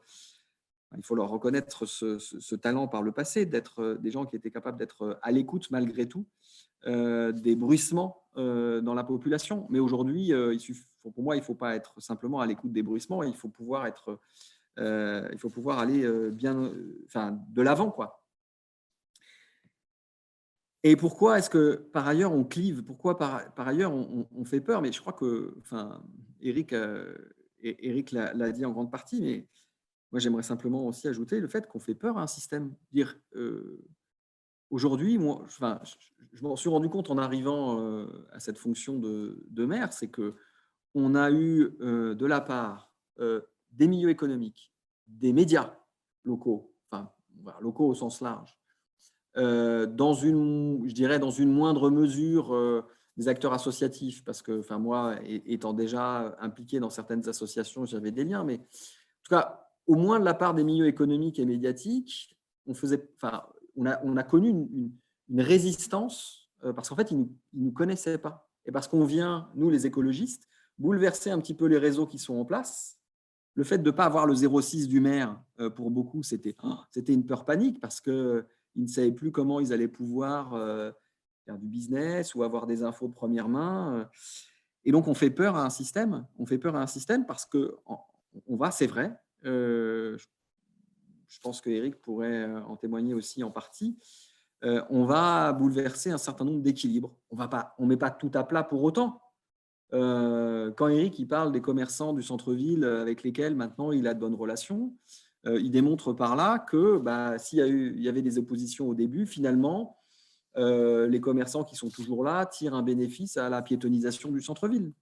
il faut leur reconnaître ce talent par le passé, d'être des gens qui étaient capables d'être à l'écoute malgré tout des bruissements dans la population. Mais aujourd'hui, pour moi, il ne faut pas être simplement à l'écoute des bruissements, il faut pouvoir aller de l'avant, quoi. Et pourquoi est-ce que par ailleurs on clive? Pourquoi par ailleurs on fait peur? Mais je crois que, Éric l'a dit en grande partie, mais moi j'aimerais simplement aussi ajouter le fait qu'on fait peur à un système. Aujourd'hui, moi, je m'en suis rendu compte en arrivant à cette fonction de maire, c'est que on a eu de la part des milieux économiques, des médias locaux, locaux au sens large, dans une moindre mesure des acteurs associatifs, parce que moi, étant déjà impliqué dans certaines associations, j'avais des liens, mais en tout cas, au moins de la part des milieux économiques et médiatiques, on a connu une résistance parce qu'en fait, ils ne nous connaissaient pas. Et parce qu'on vient, nous les écologistes, bouleverser un petit peu les réseaux qui sont en place. Le fait de ne pas avoir le 06 du maire, pour beaucoup, c'était une peur panique parce qu'ils ne savaient plus comment ils allaient pouvoir faire du business ou avoir des infos de première main. Et donc, on fait peur à un système. On fait peur à un système parce qu'on va, c'est vrai, je pense que Éric pourrait en témoigner aussi en partie, on va bouleverser un certain nombre d'équilibres. On ne met pas tout à plat pour autant. Quand Éric il parle des commerçants du centre-ville avec lesquels maintenant il a de bonnes relations, il démontre par là que s'il y avait des oppositions au début, finalement, les commerçants qui sont toujours là tirent un bénéfice à la piétonisation du centre-ville.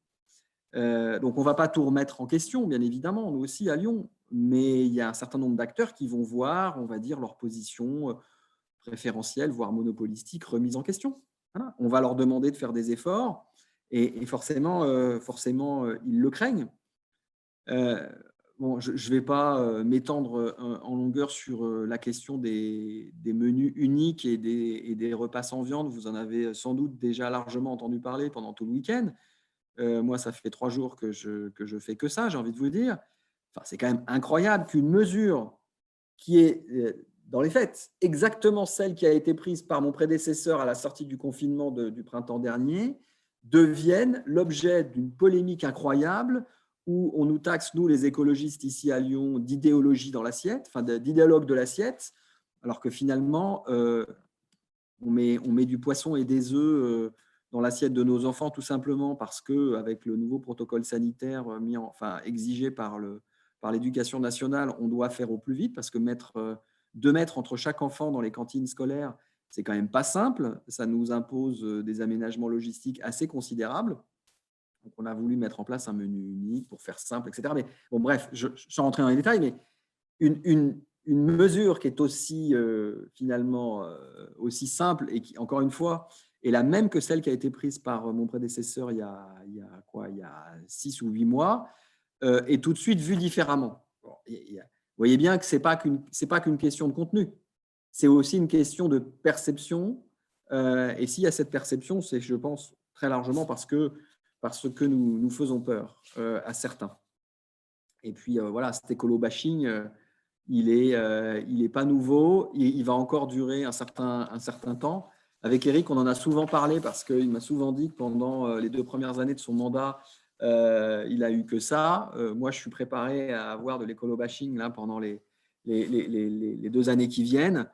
Donc, on ne va pas tout remettre en question, bien évidemment, nous aussi à Lyon, mais il y a un certain nombre d'acteurs qui vont voir, on va dire, leur position préférentielle, voire monopolistique, remise en question. Voilà. On va leur demander de faire des efforts. Et forcément, ils le craignent. Je ne vais pas m'étendre en longueur sur la question des menus uniques et des repas sans viande. Vous en avez sans doute déjà largement entendu parler pendant tout le week-end. Moi, ça fait 3 jours que je fais que ça, j'ai envie de vous dire. C'est quand même incroyable qu'une mesure qui est, dans les faits, exactement celle qui a été prise par mon prédécesseur à la sortie du confinement du printemps dernier, deviennent l'objet d'une polémique incroyable où on nous taxe, nous les écologistes ici à Lyon, d'idéologie dans l'assiette, d'idéologue de l'assiette, alors que finalement, on met du poisson et des œufs dans l'assiette de nos enfants tout simplement parce qu'avec le nouveau protocole sanitaire exigé par l'éducation nationale, on doit faire au plus vite parce que mettre 2 mètres entre chaque enfant dans les cantines scolaires, c'est quand même pas simple. Ça nous impose des aménagements logistiques assez considérables. Donc, on a voulu mettre en place un menu unique pour faire simple, etc. Mais bon, bref, sans rentrer dans les détails, mais une mesure qui est aussi finalement aussi simple et qui, encore une fois, est la même que celle qui a été prise par mon prédécesseur il y a 6 ou 8 mois, est tout de suite vue différemment. Bon, vous voyez bien que ce n'est pas qu'une question de contenu, c'est aussi une question de perception. Et s'il y a cette perception, c'est, je pense, très largement parce que nous faisons peur à certains. Et puis, voilà, cet écolo-bashing, il est pas nouveau, il va encore durer un certain temps. Avec Eric, on en a souvent parlé parce qu'il m'a souvent dit que pendant les 2 premières années de son mandat, il a eu que ça. Moi, je suis préparé à avoir de l'écolo-bashing là, pendant les 2 années qui viennent.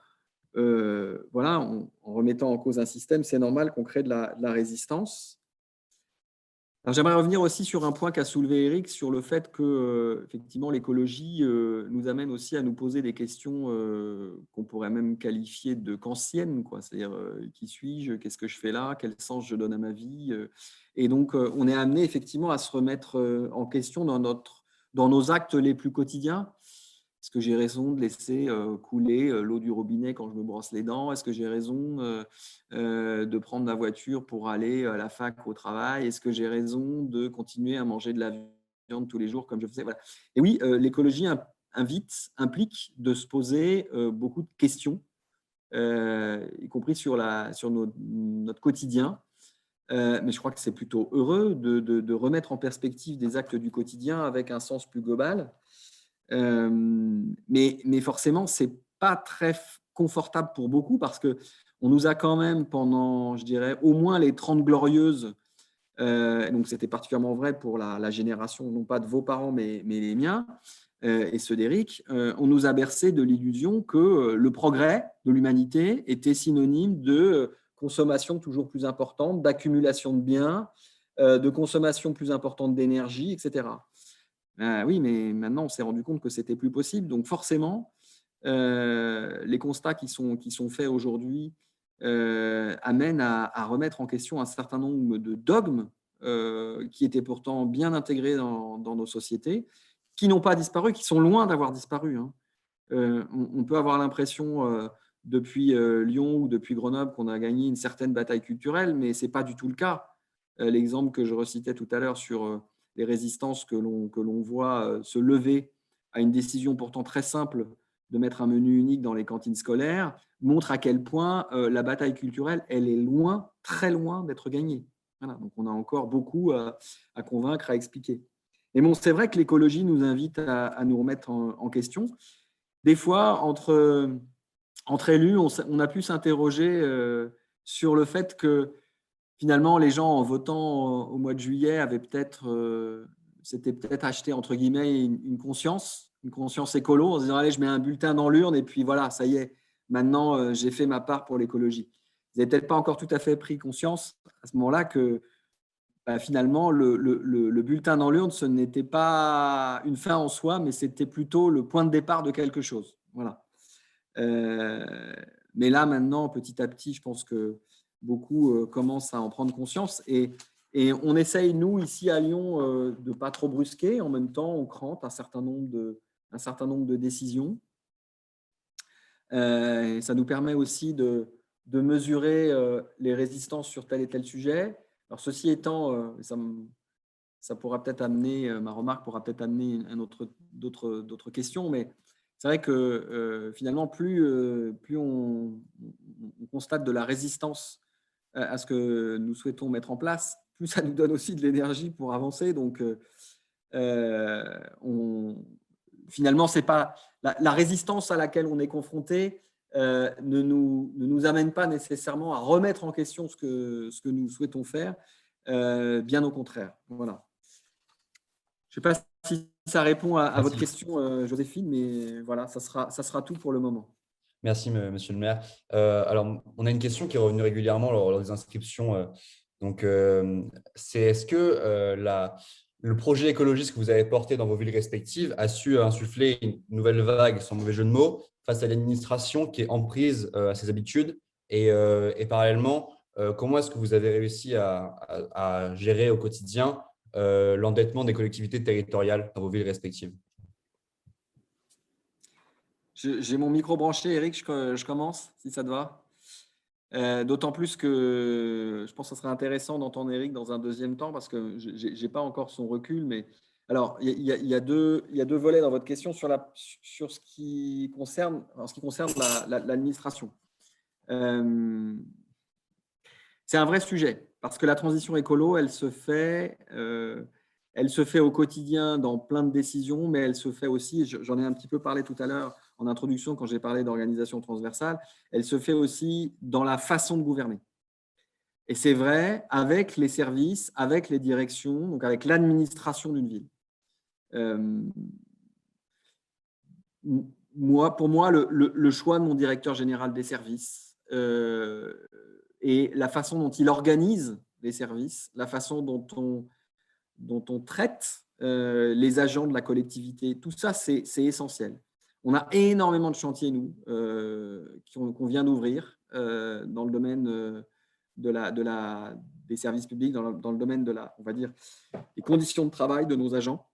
Voilà, en remettant en cause un système, c'est normal qu'on crée de la résistance. Alors, j'aimerais revenir aussi sur un point qu'a soulevé Eric, sur le fait que effectivement l'écologie nous amène aussi à nous poser des questions qu'on pourrait même qualifier de kantiennes, quoi. C'est-à-dire qui suis-je, qu'est-ce que je fais là, quel sens je donne à ma vie. Et donc on est amené effectivement à se remettre en question dans nos actes les plus quotidiens. Est-ce que j'ai raison de laisser couler l'eau du robinet quand je me brosse les dents? Est-ce que j'ai raison de prendre ma voiture pour aller à la fac, au travail? Est-ce que j'ai raison de continuer à manger de la viande tous les jours comme je faisais? Voilà. Et oui, l'écologie implique de se poser beaucoup de questions, y compris sur notre quotidien. Mais je crois que c'est plutôt heureux de remettre en perspective des actes du quotidien avec un sens plus global. Mais forcément, ce n'est pas très confortable pour beaucoup parce qu'on nous a quand même pendant, je dirais, au moins les 30 glorieuses, donc c'était particulièrement vrai pour la génération, non pas de vos parents, mais les miens et ceux d'Éric, on nous a bercé de l'illusion que le progrès de l'humanité était synonyme de consommation toujours plus importante, d'accumulation de biens, de consommation plus importante d'énergie, etc. Oui, mais maintenant, on s'est rendu compte que ce n'était plus possible. Donc, forcément, les constats qui sont faits aujourd'hui amènent à remettre en question un certain nombre de dogmes qui étaient pourtant bien intégrés dans nos sociétés, qui n'ont pas disparu, qui sont loin d'avoir disparu. Hein. On peut avoir l'impression, depuis Lyon ou depuis Grenoble, qu'on a gagné une certaine bataille culturelle, mais ce n'est pas du tout le cas. L'exemple que je recitais tout à l'heure sur les résistances que l'on voit se lever à une décision pourtant très simple de mettre un menu unique dans les cantines scolaires, montre à quel point la bataille culturelle, elle est loin, très loin d'être gagnée. Voilà, donc on a encore beaucoup à convaincre, à expliquer. Et bon, c'est vrai que l'écologie nous invite à nous remettre en question. Des fois, entre élus, on a pu s'interroger sur le fait que finalement, les gens, en votant au mois de juillet, s'étaient peut-être acheté, entre guillemets, une conscience écolo, en se disant, allez, je mets un bulletin dans l'urne et puis voilà, ça y est, maintenant, j'ai fait ma part pour l'écologie. Vous n'avez peut-être pas encore tout à fait pris conscience à ce moment-là que finalement, le bulletin dans l'urne, ce n'était pas une fin en soi, mais c'était plutôt le point de départ de quelque chose. Voilà. Mais là, maintenant, petit à petit, je pense que beaucoup commencent à en prendre conscience et on essaye, nous, ici à Lyon, de ne pas trop brusquer. En même temps, on crante un certain nombre de décisions. Et ça nous permet aussi de mesurer les résistances sur tel et tel sujet. Alors, ceci étant, ça pourra peut-être amener, ma remarque pourra peut-être amener d'autres questions, mais c'est vrai que finalement, plus on constate de la résistance à ce que nous souhaitons mettre en place, plus ça nous donne aussi de l'énergie pour avancer. Donc, finalement, c'est pas la résistance à laquelle on est confronté ne nous amène pas nécessairement à remettre en question ce que nous souhaitons faire, bien au contraire. Voilà. Je ne sais pas si ça répond à votre question, Joséphine, mais voilà, ça sera tout pour le moment.
Merci, monsieur le maire. Alors, on a une question qui est revenue régulièrement lors des inscriptions. Donc, c'est est-ce que le projet écologiste que vous avez porté dans vos villes respectives a su insuffler une nouvelle vague, sans mauvais jeu de mots, face à l'administration qui est en prise à ses habitudes. Et parallèlement, comment est-ce que vous avez réussi à gérer au quotidien l'endettement des collectivités territoriales dans vos villes respectives?
J'ai mon micro branché, Eric, je commence, si ça te va. D'autant plus que je pense que ce serait intéressant d'entendre Eric dans un deuxième temps parce que je n'ai pas encore son recul. Mais alors, il y a deux volets dans votre question sur ce qui concerne, l'administration. C'est un vrai sujet parce que la transition écolo, elle se fait au quotidien dans plein de décisions, mais elle se fait aussi, j'en ai un petit peu parlé tout à l'heure en introduction quand j'ai parlé d'organisation transversale, elle se fait aussi dans la façon de gouverner. Et c'est vrai avec les services, avec les directions, donc avec l'administration d'une ville. Pour moi, le choix de mon directeur général des services et la façon dont il organise les services, la façon dont on traite les agents de la collectivité, tout ça, c'est essentiel. On a énormément de chantiers, nous, qu'on vient d'ouvrir dans le domaine des services publics, dans le domaine on va dire, des conditions de travail de nos agents.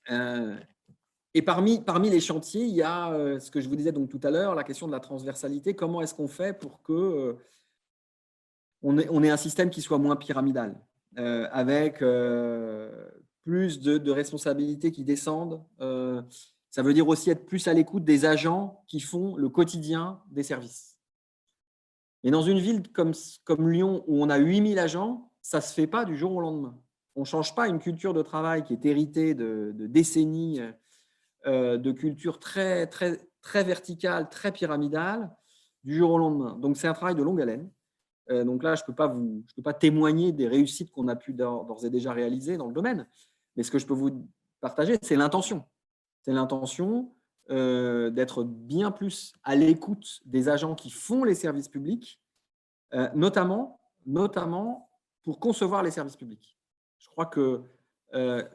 Et parmi les chantiers, il y a ce que je vous disais donc tout à l'heure, la question de la transversalité. Comment est-ce qu'on fait pour que on ait un système qui soit moins pyramidal, avec plus de responsabilités qui descendent. Ça veut dire aussi être plus à l'écoute des agents qui font le quotidien des services. Et dans une ville comme Lyon, où on a 8000 agents, ça ne se fait pas du jour au lendemain. On ne change pas une culture de travail qui est héritée de décennies de culture très, très, très verticale, très pyramidale, du jour au lendemain. Donc, c'est un travail de longue haleine. Donc là, je ne peux pas témoigner des réussites qu'on a pu d'ores et déjà réaliser dans le domaine. Mais ce que je peux vous partager, c'est l'intention. C'est l'intention d'être bien plus à l'écoute des agents qui font les services publics, notamment pour concevoir les services publics. Je crois que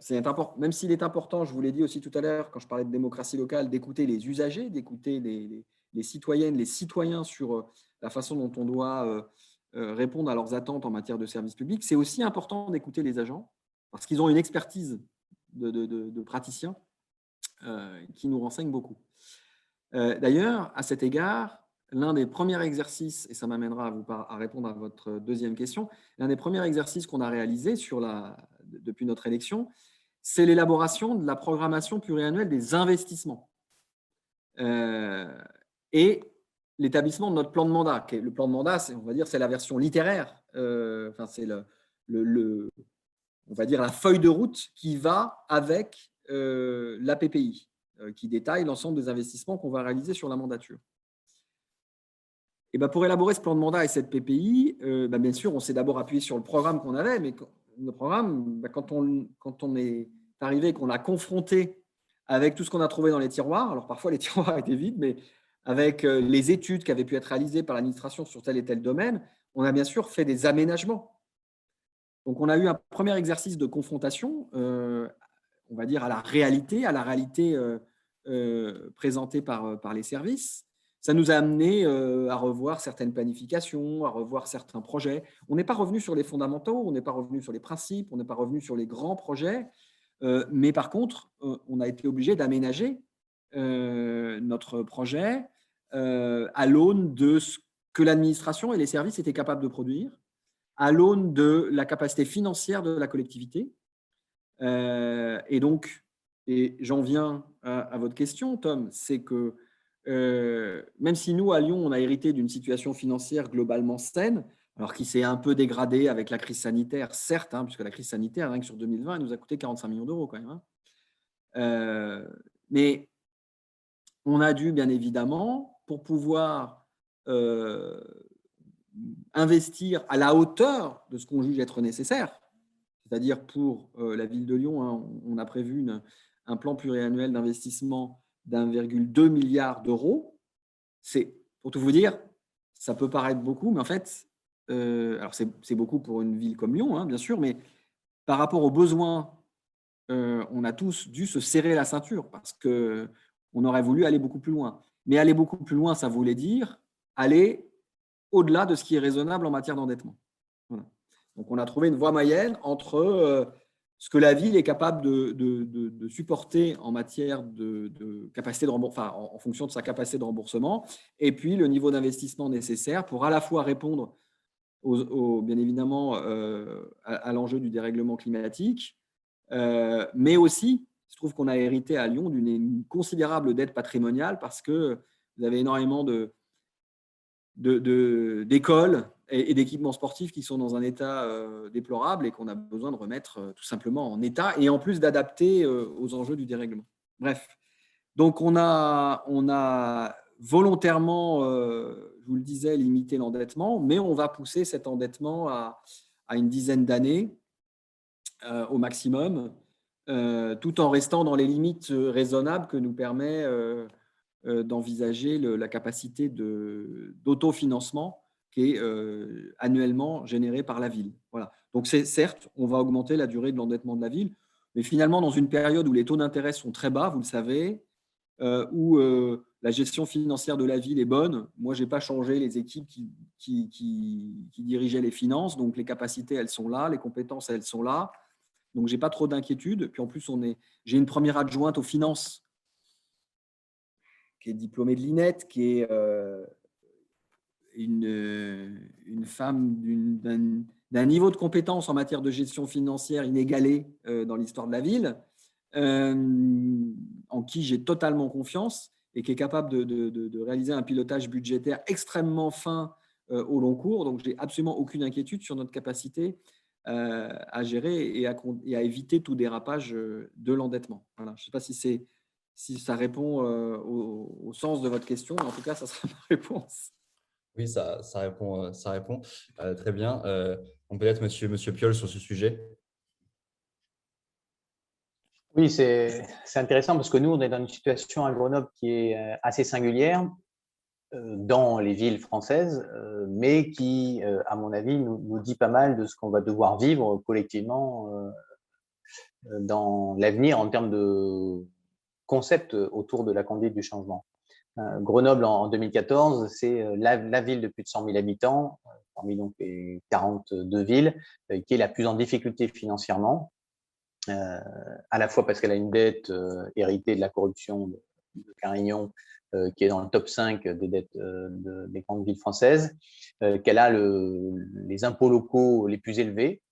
c'est important, même s'il est important, je vous l'ai dit aussi tout à l'heure, quand je parlais de démocratie locale, d'écouter les usagers, d'écouter les citoyennes, les citoyens sur la façon dont on doit répondre à leurs attentes en matière de services publics. C'est aussi important d'écouter les agents parce qu'ils ont une expertise de praticiens qui nous renseigne beaucoup. D'ailleurs, à cet égard, l'un des premiers exercices, et ça m'amènera à répondre à votre deuxième question, l'un des premiers exercices qu'on a réalisé depuis notre élection, c'est l'élaboration de la programmation pluriannuelle des investissements et l'établissement de notre plan de mandat. Le plan de mandat, on va dire, c'est la version littéraire, c'est on va dire la feuille de route qui va avec la PPI, qui détaille l'ensemble des investissements qu'on va réaliser sur la mandature. Et pour élaborer ce plan de mandat et cette PPI, bien sûr, on s'est d'abord appuyé sur le programme qu'on avait, mais le programme, quand on est arrivé, qu'on l'a confronté avec tout ce qu'on a trouvé dans les tiroirs, alors parfois les tiroirs étaient vides, mais avec les études qui avaient pu être réalisées par l'administration sur tel et tel domaine, on a bien sûr fait des aménagements. Donc, on a eu un premier exercice de confrontation, on va dire, à la réalité présentée par les services. Ça nous a amené à revoir certaines planifications, à revoir certains projets. On n'est pas revenu sur les fondamentaux, on n'est pas revenu sur les principes, on n'est pas revenu sur les grands projets, mais par contre, on a été obligé d'aménager notre projet à l'aune de ce que l'administration et les services étaient capables de produire, à l'aune de la capacité financière de la collectivité. Et j'en viens à votre question, Tom, c'est que même si nous, à Lyon, on a hérité d'une situation financière globalement saine, alors qui s'est un peu dégradée avec la crise sanitaire, certes, puisque la crise sanitaire, rien que sur 2020, elle nous a coûté 45 millions d'euros quand même. Mais on a dû, bien évidemment, pour pouvoir investir à la hauteur de ce qu'on juge être nécessaire, c'est-à-dire pour la ville de Lyon, on a prévu un plan pluriannuel d'investissement d'1,2 milliard d'euros. C'est, pour tout vous dire, ça peut paraître beaucoup, mais en fait, alors c'est beaucoup pour une ville comme Lyon, bien sûr, mais par rapport aux besoins, on a tous dû se serrer la ceinture parce qu'on aurait voulu aller beaucoup plus loin. Mais aller beaucoup plus loin, ça voulait dire aller au-delà de ce qui est raisonnable en matière d'endettement. Voilà. Donc, on a trouvé une voie moyenne entre ce que la ville est capable de supporter en matière de capacité de remboursement, enfin, en fonction de sa capacité de remboursement, et puis le niveau d'investissement nécessaire pour à la fois répondre bien évidemment à l'enjeu du dérèglement climatique, mais aussi, il se trouve qu'on a hérité à Lyon d'une considérable dette patrimoniale parce que vous avez énormément d'écoles et d'équipements sportifs qui sont dans un état déplorable et qu'on a besoin de remettre tout simplement en état et en plus d'adapter aux enjeux du dérèglement. Bref, donc on a volontairement, je vous le disais, limité l'endettement, mais on va pousser cet endettement à une dizaine d'années au maximum, tout en restant dans les limites raisonnables que nous permet d'envisager la capacité d'autofinancement qui est annuellement générée par la ville. Voilà. Donc, certes, on va augmenter la durée de l'endettement de la ville, mais finalement, dans une période où les taux d'intérêt sont très bas, vous le savez, où la gestion financière de la ville est bonne. Moi, je n'ai pas changé les équipes qui dirigeaient les finances, donc les capacités, elles sont là, les compétences, elles sont là. Donc, je n'ai pas trop d'inquiétude. Puis en plus, j'ai une première adjointe aux finances qui est diplômée de l'INET, qui est une femme d'un niveau de compétence en matière de gestion financière inégalé dans l'histoire de la ville, en qui j'ai totalement confiance et qui est capable de réaliser un pilotage budgétaire extrêmement fin au long cours. Donc, je n'ai absolument aucune inquiétude sur notre capacité à gérer et à éviter tout dérapage de l'endettement. Voilà. Je ne sais pas si ça répond au sens de votre question, mais en tout cas, ça sera ma réponse.
Oui, ça répond, très bien. On peut être monsieur Piolle sur ce sujet.
Oui, c'est intéressant parce que nous, on est dans une situation à Grenoble qui est assez singulière dans les villes françaises, mais qui, à mon avis, nous dit pas mal de ce qu'on va devoir vivre collectivement dans l'avenir en termes de concepts autour de la conduite du changement. Grenoble, en 2014, c'est la ville de plus de 100 000 habitants, parmi donc les 42 villes, qui est la plus en difficulté financièrement, à la fois parce qu'elle a une dette héritée de la corruption de Carignon, qui est dans le top 5 des dettes des grandes villes françaises, qu'elle a les impôts locaux les plus élevés,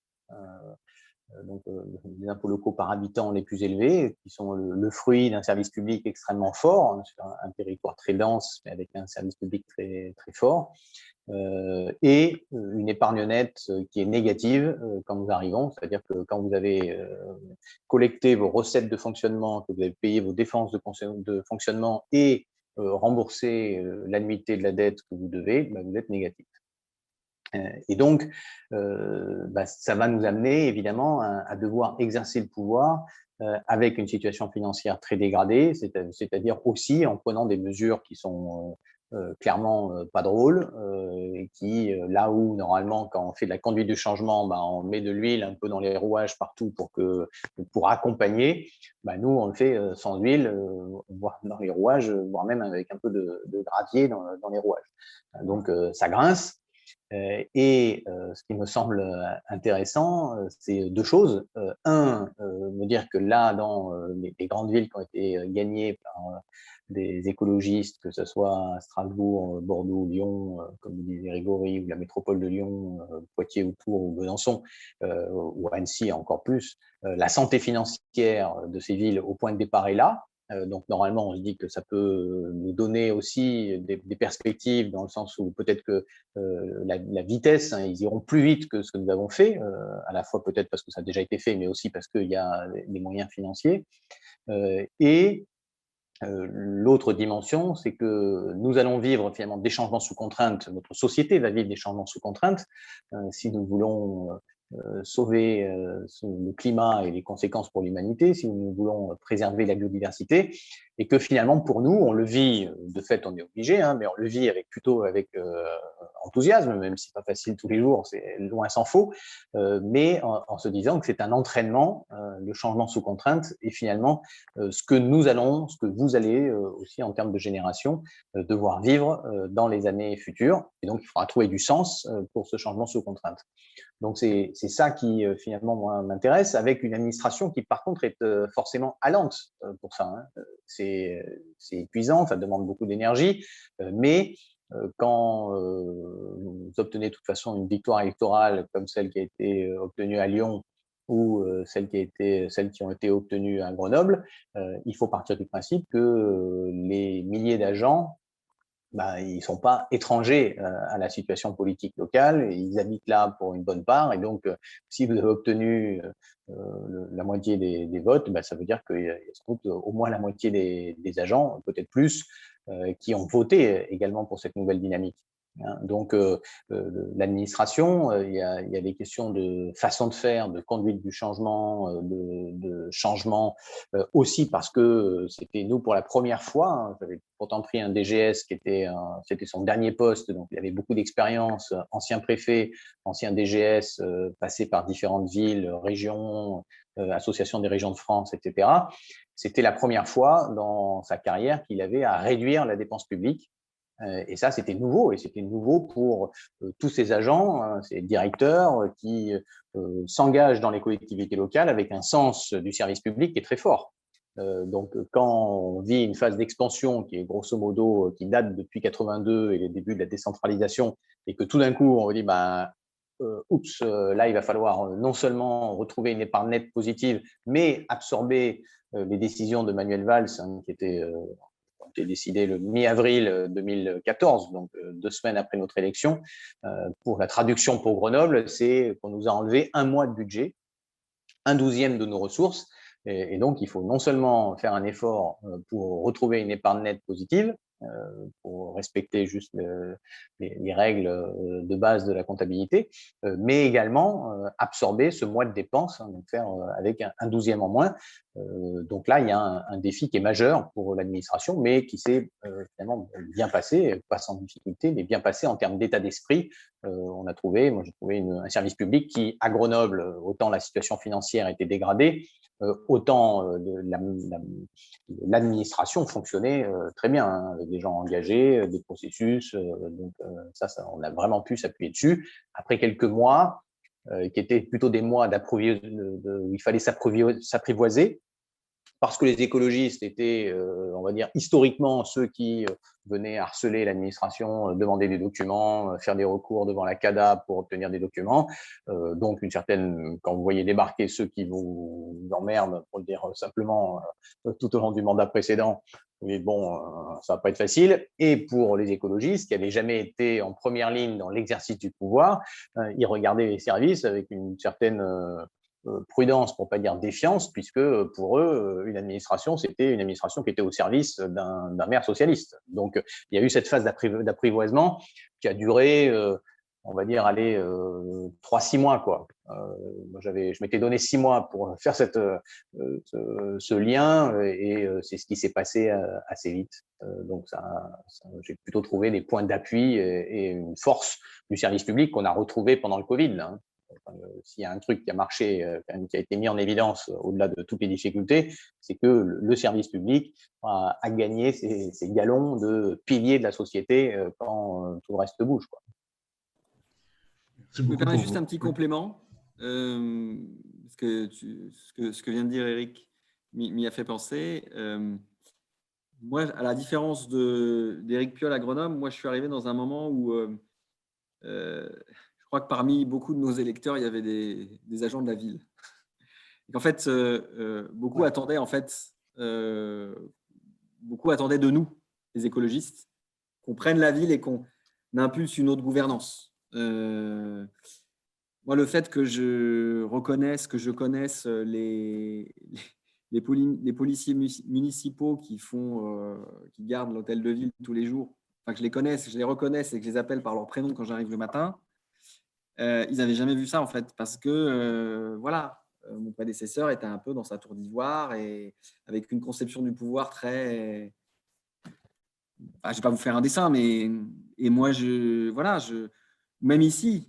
donc les impôts locaux par habitant les plus élevés, qui sont le fruit d'un service public extrêmement fort, hein, sur un territoire très dense, mais avec un service public très, très fort, et une épargne nette qui est négative quand nous arrivons, c'est-à-dire que quand vous avez collecté vos recettes de fonctionnement, que vous avez payé vos dépenses de fonctionnement et remboursé l'annuité de la dette que vous devez, bah, vous êtes négatif. Et donc, ça va nous amener évidemment à devoir exercer le pouvoir avec une situation financière très dégradée, c'est-à-dire aussi en prenant des mesures qui sont clairement pas drôles, et qui, là où normalement quand on fait de la conduite du changement, on met de l'huile un peu dans les rouages partout pour accompagner, nous on le fait sans huile, voire dans les rouages, voire même avec un peu de gravier dans les rouages. Donc ça grince. Et ce qui me semble intéressant, c'est deux choses. Me dire que là, dans les grandes villes qui ont été gagnées par des écologistes, que ce soit à Strasbourg, Bordeaux, Lyon, comme vous disait Grégory, ou la métropole de Lyon, Poitiers ou Tours ou Besançon, ou Annecy encore plus, la santé financière de ces villes au point de départ est là. Donc, normalement, on se dit que ça peut nous donner aussi des perspectives dans le sens où peut-être que la vitesse, hein, ils iront plus vite que ce que nous avons fait, à la fois peut-être parce que ça a déjà été fait, mais aussi parce qu'il y a des moyens financiers. L'autre dimension, c'est que nous allons vivre finalement des changements sous contrainte. Notre société va vivre des changements sous contrainte si nous voulons sauver le climat et les conséquences pour l'humanité, si nous voulons préserver la biodiversité, et que finalement, pour nous, on le vit, de fait, on est obligé, hein, mais on le vit plutôt avec enthousiasme, même si c'est pas facile tous les jours, c'est loin s'en faut, mais en se disant que c'est un entraînement, le changement sous contrainte, et finalement, ce que vous allez aussi en termes de génération, devoir vivre dans les années futures, et donc il faudra trouver du sens pour ce changement sous contrainte. Donc, c'est ça qui, finalement, moi, m'intéresse, avec une administration qui, par contre, est forcément allante pour ça. Hein. C'est épuisant, ça demande beaucoup d'énergie, mais quand vous obtenez de toute façon une victoire électorale comme celle qui a été obtenue à Lyon ou celles qui ont été obtenues à Grenoble, il faut partir du principe que les milliers d'agents, ils ne sont pas étrangers à la situation politique locale, et ils habitent là pour une bonne part, et donc si vous avez obtenu la moitié des votes, ça veut dire qu'il y a sans doute au moins la moitié des agents, peut-être plus, qui ont voté également pour cette nouvelle dynamique. Hein. Donc l'administration, il y a des questions de façon de faire, de conduite du changement, de changement aussi parce que c'était nous pour la première fois, hein, j'avais pourtant pris un DGS c'était son dernier poste, donc il avait beaucoup d'expérience, ancien préfet, ancien DGS, passé par différentes villes, régions, associations des régions de France, etc. C'était la première fois dans sa carrière qu'il avait à réduire la dépense publique. Et ça, c'était nouveau, et c'était nouveau pour tous ces agents, hein, ces directeurs qui s'engagent dans les collectivités locales avec un sens du service public qui est très fort. Donc, quand on vit une phase d'expansion qui est grosso modo, qui date depuis 82 et les débuts de la décentralisation, et que tout d'un coup, on dit, oups, là, il va falloir non seulement retrouver une épargne nette positive, mais absorber les décisions de Manuel Valls, hein, qui était décidé le mi-avril 2014, donc 2 semaines après notre élection. Pour la traduction pour Grenoble, c'est qu'on nous a enlevé 1 mois de budget, 1/12e de nos ressources, et donc il faut non seulement faire un effort pour retrouver une épargne nette positive, pour respecter juste les règles de base de la comptabilité, mais également absorber ce mois de dépenses, hein, donc faire avec un 12e en moins. Donc là, il y a un défi qui est majeur pour l'administration, mais qui s'est finalement bien passé, pas sans difficulté, mais bien passé en termes d'état d'esprit. Moi j'ai trouvé un service public qui, à Grenoble, autant la situation financière était dégradée, autant l'administration fonctionnait très bien, hein, avec des gens engagés, des processus. Donc ça, on a vraiment pu s'appuyer dessus. Après quelques mois, qui étaient plutôt des mois où il fallait s'apprivoiser, parce que les écologistes étaient, on va dire, historiquement ceux qui venaient harceler l'administration, demander des documents, faire des recours devant la CADA pour obtenir des documents. Donc, quand vous voyez débarquer ceux qui vous emmerdent, pour le dire simplement, tout au long du mandat précédent, mais bon, ça va pas être facile. Et pour les écologistes, qui n'avaient jamais été en première ligne dans l'exercice du pouvoir, ils regardaient les services avec une certaine prudence, pour pas dire défiance, puisque pour eux, une administration, c'était une administration qui était au service d'un maire socialiste. Donc, il y a eu cette phase d'apprivoisement qui a duré, on va dire, 3-6 mois, quoi. Je m'étais donné 6 mois pour faire ce lien, et c'est ce qui s'est passé assez vite. Donc, j'ai plutôt trouvé des points d'appui et une force du service public qu'on a retrouvé pendant le Covid, là, hein. S'il y a un truc qui a marché, qui a été mis en évidence au-delà de toutes les difficultés, c'est que le service public a gagné ses galons de pilier de la société quand tout le reste bouge, quoi.
Je me permets juste un petit complément, parce que ce que vient de dire Eric m'y a fait penser. Moi, à la différence d'Éric Piolle à Grenoble, moi, je suis arrivé dans un moment où je crois que parmi beaucoup de nos électeurs, il y avait des agents de la ville. Et qu'en fait, beaucoup attendaient de nous, les écologistes, qu'on prenne la ville et qu'on impulse une autre gouvernance. Moi, le fait que je connaisse les policiers municipaux qui gardent l'hôtel de ville tous les jours, enfin que je les connaisse, je les reconnaisse et que je les appelle par leur prénom quand j'arrive le matin, ils n'avaient jamais vu ça, en fait, parce que, voilà, mon prédécesseur était un peu dans sa tour d'ivoire et avec une conception du pouvoir très… je ne vais pas vous faire un dessin, mais et moi, même ici,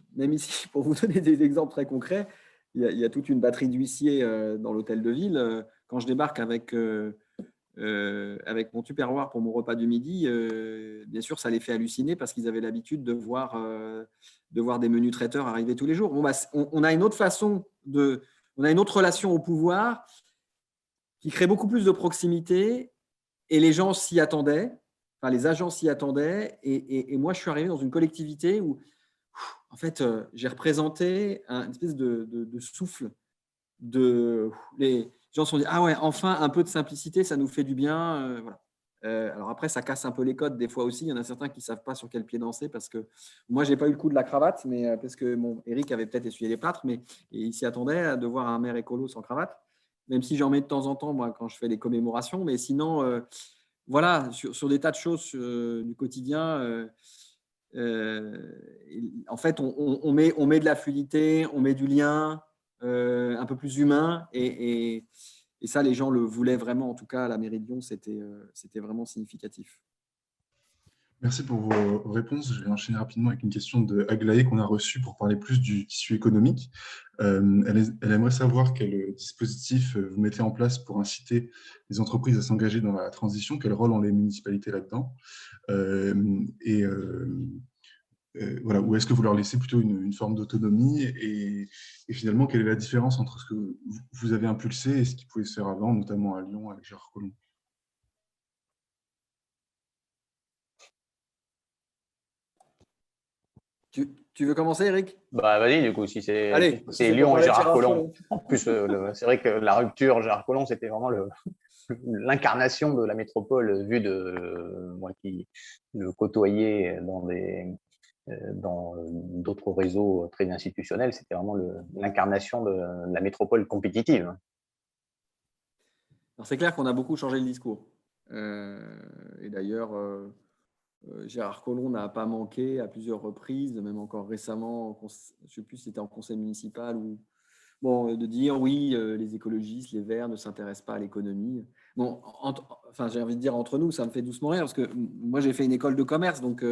pour vous donner des exemples très concrets, il y a toute une batterie d'huissiers dans l'hôtel de ville. Quand je débarque avec mon tupperware pour mon repas du midi, bien sûr, ça les fait halluciner parce qu'ils avaient l'habitude de voir des menus traiteurs arriver tous les jours. Bon, on a une autre façon on a une autre relation au pouvoir qui crée beaucoup plus de proximité et les gens s'y attendaient, enfin les agents s'y attendaient. Et moi, je suis arrivé dans une collectivité où, en fait, j'ai représenté une espèce de souffle. Les gens se sont dit, ah ouais, enfin, un peu de simplicité, ça nous fait du bien. Voilà. Alors après, ça casse un peu les codes des fois aussi. Il y en a certains qui ne savent pas sur quel pied danser parce que moi, je n'ai pas eu le coup de la cravate, mais parce que Eric avait peut-être essuyé les plâtres, mais il s'y attendait de voir un maire écolo sans cravate, même si j'en mets de temps en temps, moi, quand je fais les commémorations. Mais sinon, voilà, sur des tas de choses du quotidien, en fait, on met de la fluidité, on met du lien un peu plus humain. Et ça, les gens le voulaient vraiment. En tout cas, à la mairie de Lyon, c'était vraiment significatif.
Merci pour vos réponses. Je vais enchaîner rapidement avec une question de Aglaé qu'on a reçue pour parler plus du tissu économique. Elle aimerait savoir quel dispositif vous mettez en place pour inciter les entreprises à s'engager dans la transition, quel rôle ont les municipalités là-dedans, voilà, ou est-ce que vous leur laissez plutôt une forme d'autonomie et finalement, quelle est la différence entre ce que vous avez impulsé et ce qui pouvait se faire avant, notamment à Lyon avec Gérard Collomb?
Tu veux commencer, Eric?
Vas-y, du coup, si c'est
Lyon
et Gérard Collomb. En plus, c'est vrai que la rupture, Gérard Collomb, c'était vraiment l'incarnation de la métropole vue de moi qui le côtoyais dans d'autres réseaux très institutionnels. C'était vraiment l'incarnation de la métropole compétitive.
C'est clair qu'on a beaucoup changé le discours. Et d'ailleurs, Gérard Collomb n'a pas manqué à plusieurs reprises, même encore récemment, je ne sais plus si c'était en conseil municipal ou de dire oui, les écologistes, les Verts ne s'intéressent pas à l'économie. Bon, enfin, j'ai envie de dire entre nous, ça me fait doucement rire parce que moi j'ai fait une école de commerce, donc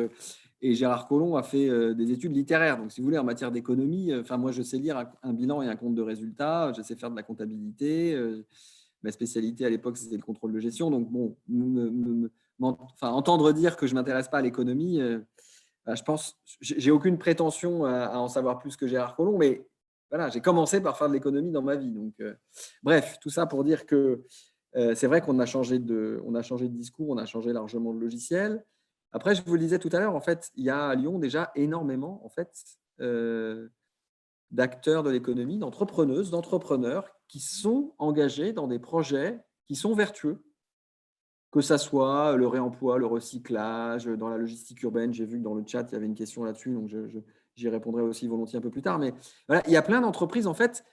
et Gérard Collomb a fait des études littéraires. Donc, si vous voulez, en matière d'économie, moi je sais lire un bilan et un compte de résultats, je sais faire de la comptabilité. Ma spécialité à l'époque, c'était le contrôle de gestion. Donc, bon, entendre dire que je ne m'intéresse pas à l'économie, je pense, j'ai aucune prétention à en savoir plus que Gérard Collomb, mais voilà, j'ai commencé par faire de l'économie dans ma vie. Donc, bref, tout ça pour dire que c'est vrai qu'on a changé de discours, on a changé largement de logiciel. Après, je vous le disais tout à l'heure, en fait, il y a à Lyon déjà énormément en fait, d'acteurs de l'économie, d'entrepreneuses, d'entrepreneurs qui sont engagés dans des projets qui sont vertueux, que ça soit le réemploi, le recyclage, dans la logistique urbaine. J'ai vu que dans le chat, il y avait une question là-dessus, donc j'y répondrai aussi volontiers un peu plus tard. Mais voilà, il y a plein d'entreprises en fait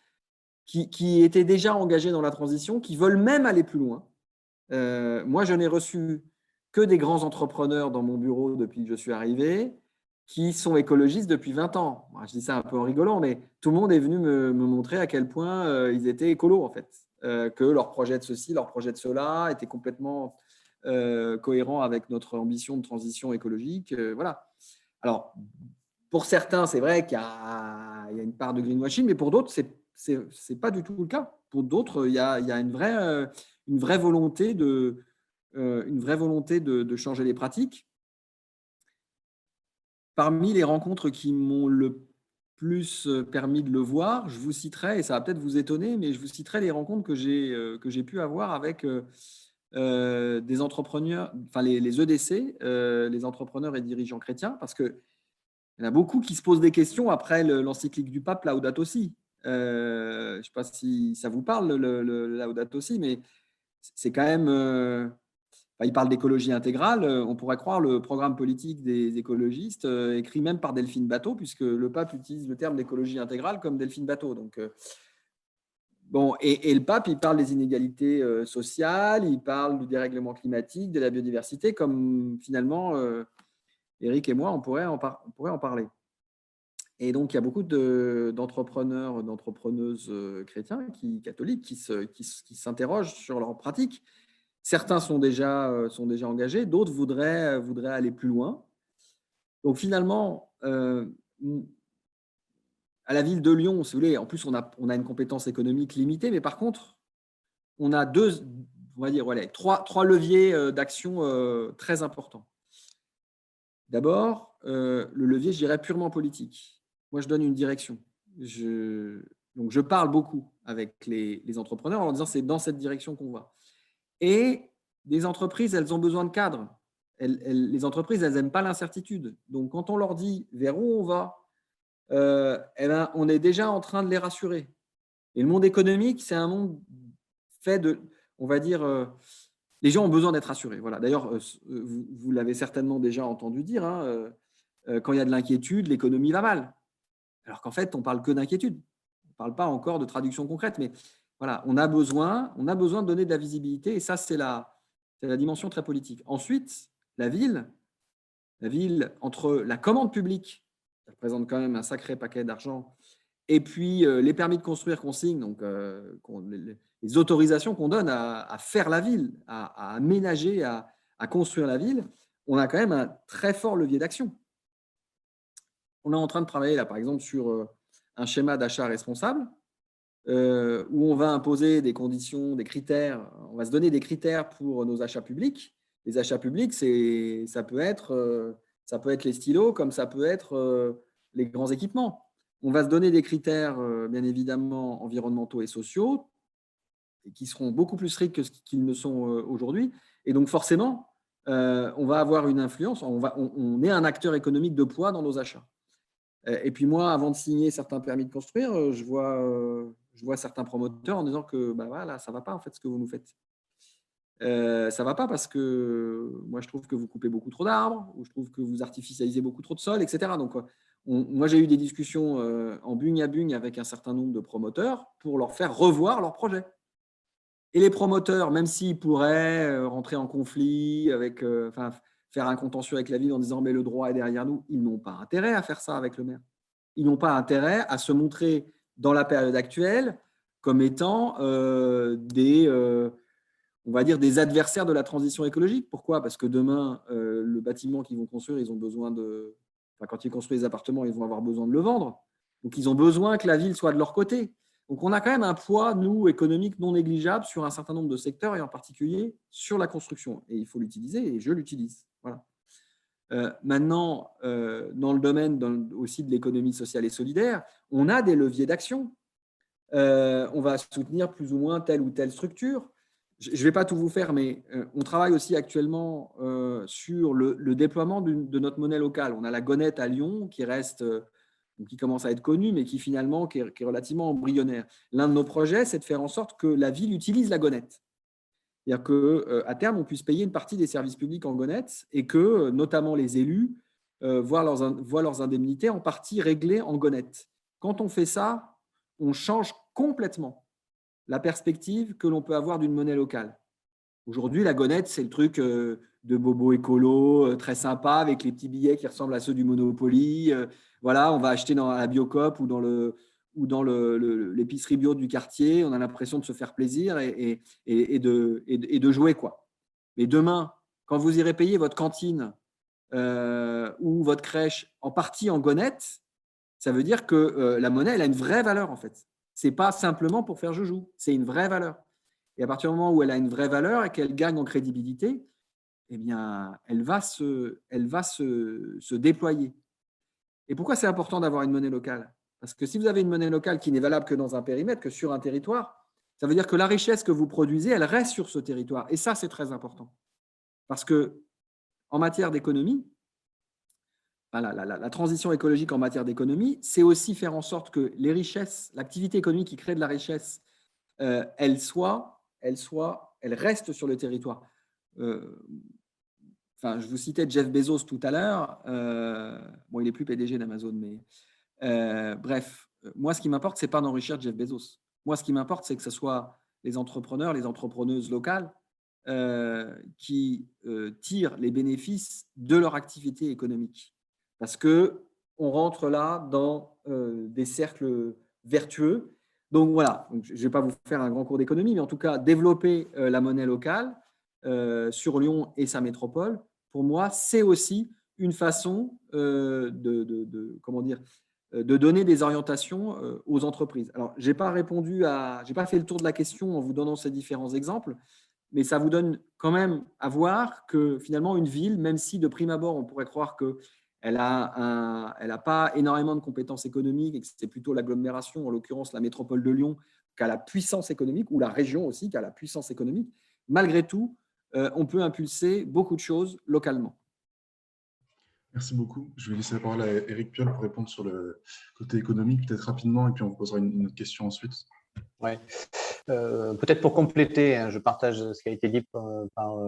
qui étaient déjà engagées dans la transition, qui veulent même aller plus loin. Moi, je n'ai reçu que des grands entrepreneurs dans mon bureau depuis que je suis arrivé, qui sont écologistes depuis 20 ans. Moi, je dis ça un peu en rigolant, mais tout le monde est venu me montrer à quel point ils étaient écolos, en fait. Que leur projet de ceci, leur projet de cela était complètement cohérent avec notre ambition de transition écologique. Voilà. Alors, pour certains, c'est vrai qu'il y a une part de greenwashing, mais pour d'autres, c'est pas du tout le cas. Pour d'autres, il y a une vraie volonté de changer les pratiques. Parmi les rencontres qui m'ont le plus permis de le voir, je vous citerai, et ça va peut-être vous étonner, mais je vous citerai les rencontres que j'ai pu avoir avec des entrepreneurs, enfin les EDC, les entrepreneurs et dirigeants chrétiens, parce qu'il y en a beaucoup qui se posent des questions après l'encyclique du pape Laudato Si. Je ne sais pas si ça vous parle, le Laudato Si, mais c'est quand même… il parle d'écologie intégrale. On pourrait croire le programme politique des écologistes, écrit même par Delphine Batho, puisque le pape utilise le terme d'écologie intégrale comme Delphine Batho. Donc, et le pape, il parle des inégalités sociales, il parle du dérèglement climatique, de la biodiversité, comme finalement, Eric et moi, on pourrait en parler. Et donc, il y a beaucoup d'entrepreneurs, d'entrepreneuses chrétiens, catholiques, qui s'interrogent sur leur pratique. Certains sont déjà engagés, d'autres voudraient aller plus loin. Donc, finalement, à la ville de Lyon, si vous voulez, en plus, on a une compétence économique limitée, mais par contre, on a trois leviers d'action très importants. D'abord, le levier, je dirais, purement politique. Moi, je donne une direction. Donc, je parle beaucoup avec les entrepreneurs en leur disant c'est dans cette direction qu'on va. Et les entreprises, elles ont besoin de cadres. Les entreprises, elles n'aiment pas l'incertitude. Donc, quand on leur dit vers où on va, on est déjà en train de les rassurer. Et le monde économique, c'est un monde fait de, on va dire, les gens ont besoin d'être rassurés. Voilà. D'ailleurs, vous l'avez certainement déjà entendu dire, hein, quand il y a de l'inquiétude, l'économie va mal. Alors qu'en fait, on ne parle que d'inquiétude. On ne parle pas encore de traduction concrète, mais voilà, on a besoin de donner de la visibilité, et ça, c'est la dimension très politique. Ensuite, la ville, entre la commande publique, qui représente quand même un sacré paquet d'argent, et puis les permis de construire qu'on signe, donc les autorisations qu'on donne à faire la ville, à aménager, à construire la ville, on a quand même un très fort levier d'action. On est en train de travailler là, par exemple, sur un schéma d'achat responsable où on va imposer des conditions, des critères. On va se donner des critères pour nos achats publics. Les achats publics, ça peut être les stylos, comme ça peut être les grands équipements. On va se donner des critères, bien évidemment, environnementaux et sociaux, et qui seront beaucoup plus stricts que ce qu'ils ne sont aujourd'hui. Et donc, forcément, on va avoir une influence. On est un acteur économique de poids dans nos achats. Et puis moi, avant de signer certains permis de construire, je vois certains promoteurs en disant que voilà, ça ne va pas en fait ce que vous nous faites. Ça ne va pas parce que moi, je trouve que vous coupez beaucoup trop d'arbres, ou je trouve que vous artificialisez beaucoup trop de sol, etc. Donc, moi, j'ai eu des discussions en bugne à bugne avec un certain nombre de promoteurs pour leur faire revoir leur projet. Et les promoteurs, même s'ils pourraient rentrer en conflit avec, faire un contentieux avec la ville en disant mais le droit est derrière nous, ils n'ont pas intérêt à faire ça avec le maire. Ils n'ont pas intérêt à se montrer dans la période actuelle comme étant on va dire des adversaires de la transition écologique. Pourquoi ? Parce que demain, le bâtiment qu'ils vont construire, ils ont besoin quand ils construisent des appartements, ils vont avoir besoin de le vendre. Donc, ils ont besoin que la ville soit de leur côté. Donc, on a quand même un poids, nous, économique non négligeable sur un certain nombre de secteurs et en particulier sur la construction. Et il faut l'utiliser et je l'utilise. Voilà. Maintenant, dans le domaine aussi de l'économie sociale et solidaire, on a des leviers d'action. On va soutenir plus ou moins telle ou telle structure. Je ne vais pas tout vous faire, mais on travaille aussi actuellement sur le déploiement de notre monnaie locale. On a la Gonette à Lyon qui commence à être connue, mais qui finalement qui est relativement embryonnaire. L'un de nos projets, c'est de faire en sorte que la ville utilise la Gonette. C'est-à-dire qu'à terme, on puisse payer une partie des services publics en Gonette et que, notamment les élus, voient leurs indemnités en partie réglées en Gonette. Quand on fait ça, on change complètement la perspective que l'on peut avoir d'une monnaie locale. Aujourd'hui, la Gonette, c'est le truc de bobo écolo, très sympa, avec les petits billets qui ressemblent à ceux du Monopoly. Voilà, on va acheter dans la Biocoop ou dans l'épicerie bio du quartier. On a l'impression de se faire plaisir et de jouer, quoi. Mais demain, quand vous irez payer votre cantine ou votre crèche en partie en Gonette, ça veut dire que la monnaie, elle a une vraie valeur, en fait. Ce n'est pas simplement pour faire joujou, c'est une vraie valeur. Et à partir du moment où elle a une vraie valeur et qu'elle gagne en crédibilité, eh bien, elle va se déployer. Et pourquoi c'est important d'avoir une monnaie locale ? Parce que si vous avez une monnaie locale qui n'est valable que dans un périmètre, que sur un territoire, ça veut dire que la richesse que vous produisez, elle reste sur ce territoire. Et ça, c'est très important. Parce qu'en matière d'économie, la transition écologique en matière d'économie, c'est aussi faire en sorte que les richesses, l'activité économique qui crée de la richesse, elle reste sur le territoire. Je vous citais Jeff Bezos tout à l'heure. Il n'est plus PDG d'Amazon, mais bref, moi, ce qui m'importe, ce n'est pas d'enrichir Jeff Bezos. Moi, ce qui m'importe, c'est que ce soit les entrepreneurs, les entrepreneuses locales qui tirent les bénéfices de leur activité économique. Parce que on rentre là dans des cercles vertueux. Donc voilà, je ne vais pas vous faire un grand cours d'économie, mais en tout cas, développer la monnaie locale sur Lyon et sa métropole, pour moi, c'est aussi une façon comment dire, de donner des orientations aux entreprises. Alors, j'ai pas fait le tour de la question en vous donnant ces différents exemples, mais ça vous donne quand même à voir que finalement, une ville, même si de prime abord, on pourrait croire qu'elle n'a pas énormément de compétences économiques et que c'est plutôt l'agglomération, en l'occurrence la métropole de Lyon, qui a la puissance économique, ou la région aussi, qui a la puissance économique, malgré tout, on peut impulser beaucoup de choses localement.
Merci beaucoup. Je vais laisser la parole à Éric Piolle pour répondre sur le côté économique, peut-être rapidement, et puis on vous posera une autre question ensuite.
Ouais. Peut-être pour compléter, hein, je partage ce qui a été dit par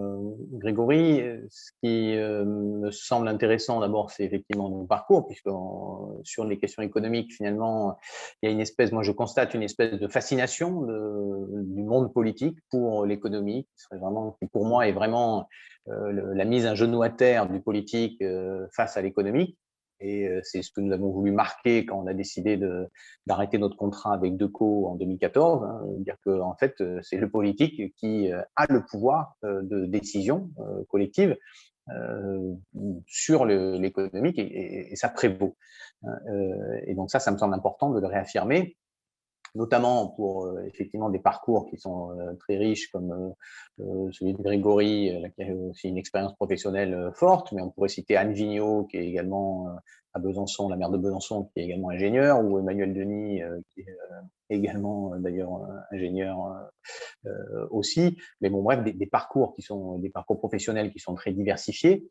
Grégory. Ce qui me semble intéressant d'abord, c'est effectivement mon parcours, puisque sur les questions économiques, finalement, il y a une espèce, moi je constate une espèce de fascination du monde politique pour l'économie, qui pour moi est vraiment la mise à genoux à terre du politique face à l'économie. Et c'est ce que nous avons voulu marquer quand on a décidé d'arrêter notre contrat avec Deco en 2014, hein, dire que en fait c'est le politique qui a le pouvoir de décision collective sur l'économique et ça prévaut. Et donc ça me semble important de le réaffirmer, notamment pour effectivement des parcours qui sont très riches comme celui de Grégory, qui a aussi une expérience professionnelle forte, mais on pourrait citer Anne Vigneault, qui est également à Besançon, la maire de Besançon, qui est également ingénieur, ou Emmanuel Denis, qui est également d'ailleurs ingénieur aussi. Mais bon, bref, des parcours qui sont des parcours professionnels qui sont très diversifiés,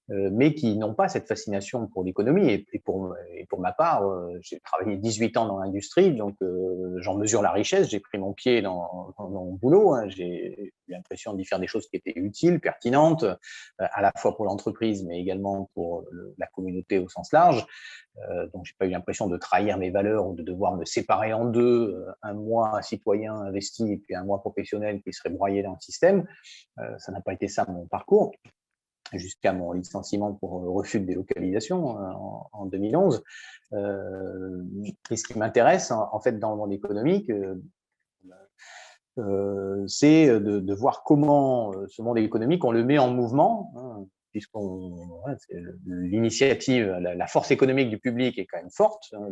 mais qui n'ont pas cette fascination pour l'économie. Et pour ma part, j'ai travaillé 18 ans dans l'industrie, donc j'en mesure la richesse. J'ai pris mon pied dans mon boulot. Hein. J'ai eu l'impression d'y faire des choses qui étaient utiles, pertinentes, à la fois pour l'entreprise, mais également pour la communauté au sens large. Donc, j'ai pas eu l'impression de trahir mes valeurs ou de devoir me séparer en deux, un mois citoyen investi et puis un mois professionnel qui serait broyé dans le système. Ça n'a pas été ça mon parcours, jusqu'à mon licenciement pour refus de délocalisation en 2011. Et ce qui m'intéresse, en fait, dans le monde économique, c'est de voir comment ce monde économique, on le met en mouvement, hein, l'initiative, la force économique du public est quand même forte. Hein,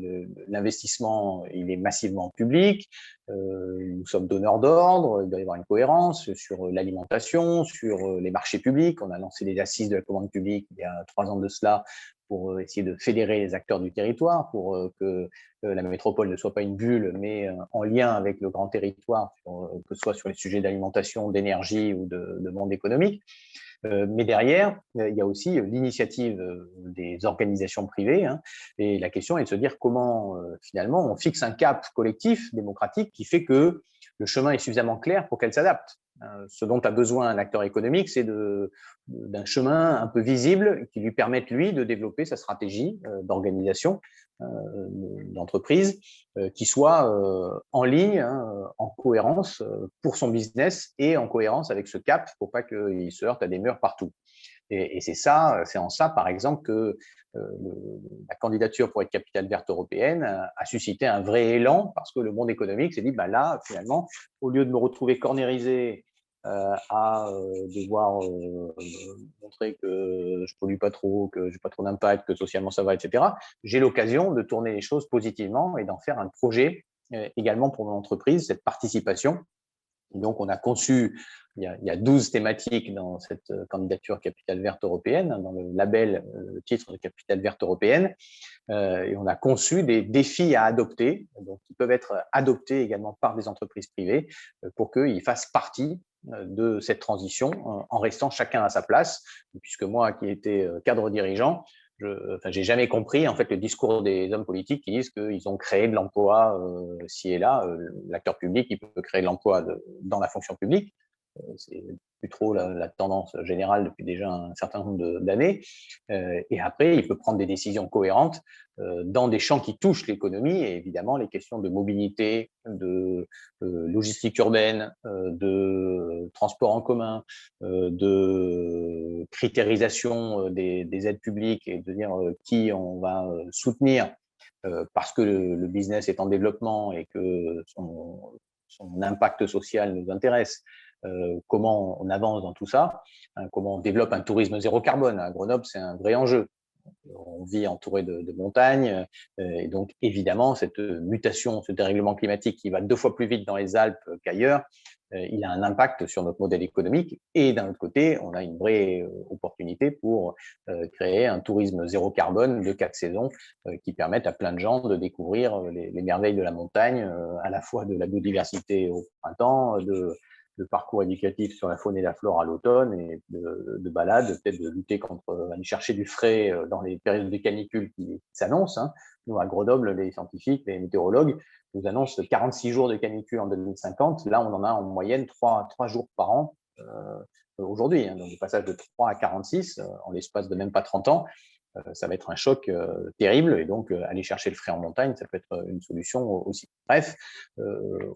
l'investissement, il est massivement public. Nous sommes donneurs d'ordre. Il doit y avoir une cohérence sur l'alimentation, sur les marchés publics. On a lancé les assises de la commande publique il y a 3 ans de cela pour essayer de fédérer les acteurs du territoire, pour que la métropole ne soit pas une bulle, mais en lien avec le grand territoire, que ce soit sur les sujets d'alimentation, d'énergie ou de monde économique. Mais derrière, il y a aussi l'initiative des organisations privées, hein, et la question est de se dire comment, finalement, on fixe un cap collectif, démocratique, qui fait que le chemin est suffisamment clair pour qu'elle s'adapte. Ce dont a besoin un acteur économique, c'est d'un chemin un peu visible qui lui permette, lui, de développer sa stratégie d'organisation d'entreprise qui soit en ligne, hein, en cohérence pour son business et en cohérence avec ce cap pour pas qu'il se heurte à des murs partout. Et c'est en ça, par exemple, que la candidature pour être capitale verte européenne a suscité un vrai élan parce que le monde économique s'est dit, bah là, finalement, au lieu de me retrouver cornérisé à devoir montrer que je pollue pas trop, que j'ai pas trop d'impact, que socialement ça va, etc. J'ai l'occasion de tourner les choses positivement et d'en faire un projet également pour mon entreprise, cette participation. Et donc, on a conçu, il y a 12 thématiques dans cette candidature capitale verte européenne, dans le label, le titre de capitale verte européenne, et on a conçu des défis à adopter, donc qui peuvent être adoptés également par des entreprises privées pour qu'ils fassent partie de cette transition en restant chacun à sa place, puisque moi qui étais cadre dirigeant, j'ai jamais compris en fait le discours des hommes politiques qui disent qu'ils ont créé de l'emploi ci et là. L'acteur public, il peut créer de l'emploi dans la fonction publique. c'est plus trop la tendance générale depuis déjà un certain nombre d'années. Et après, il peut prendre des décisions cohérentes dans des champs qui touchent l'économie et évidemment les questions de mobilité, de logistique urbaine, de transport en commun, de critérisation des aides publiques et de dire qui on va soutenir parce que le business est en développement et que son impact social nous intéresse. Comment on avance dans tout ça, comment on développe un tourisme zéro carbone. À Grenoble, c'est un vrai enjeu. On vit entouré de montagnes et donc évidemment cette mutation, ce dérèglement climatique qui va 2 fois plus vite dans les Alpes qu'ailleurs, il a un impact sur notre modèle économique et d'un autre côté, on a une vraie opportunité pour créer un tourisme zéro carbone de 4 saisons qui permettent à plein de gens de découvrir les merveilles de la montagne, à la fois de la biodiversité au printemps, de parcours éducatifs sur la faune et la flore à l'automne et de balades, peut-être de lutter contre, aller chercher du frais dans les périodes de canicule qui s'annoncent. Hein. Nous, à Grenoble, les scientifiques, les météorologues nous annoncent 46 jours de canicule en 2050. Là, on en a en moyenne 3 jours par an aujourd'hui. Hein. Donc, le passage de 3 à 46 en l'espace de même pas 30 ans, ça va être un choc terrible et donc aller chercher le frais en montagne, ça peut être une solution aussi. Bref,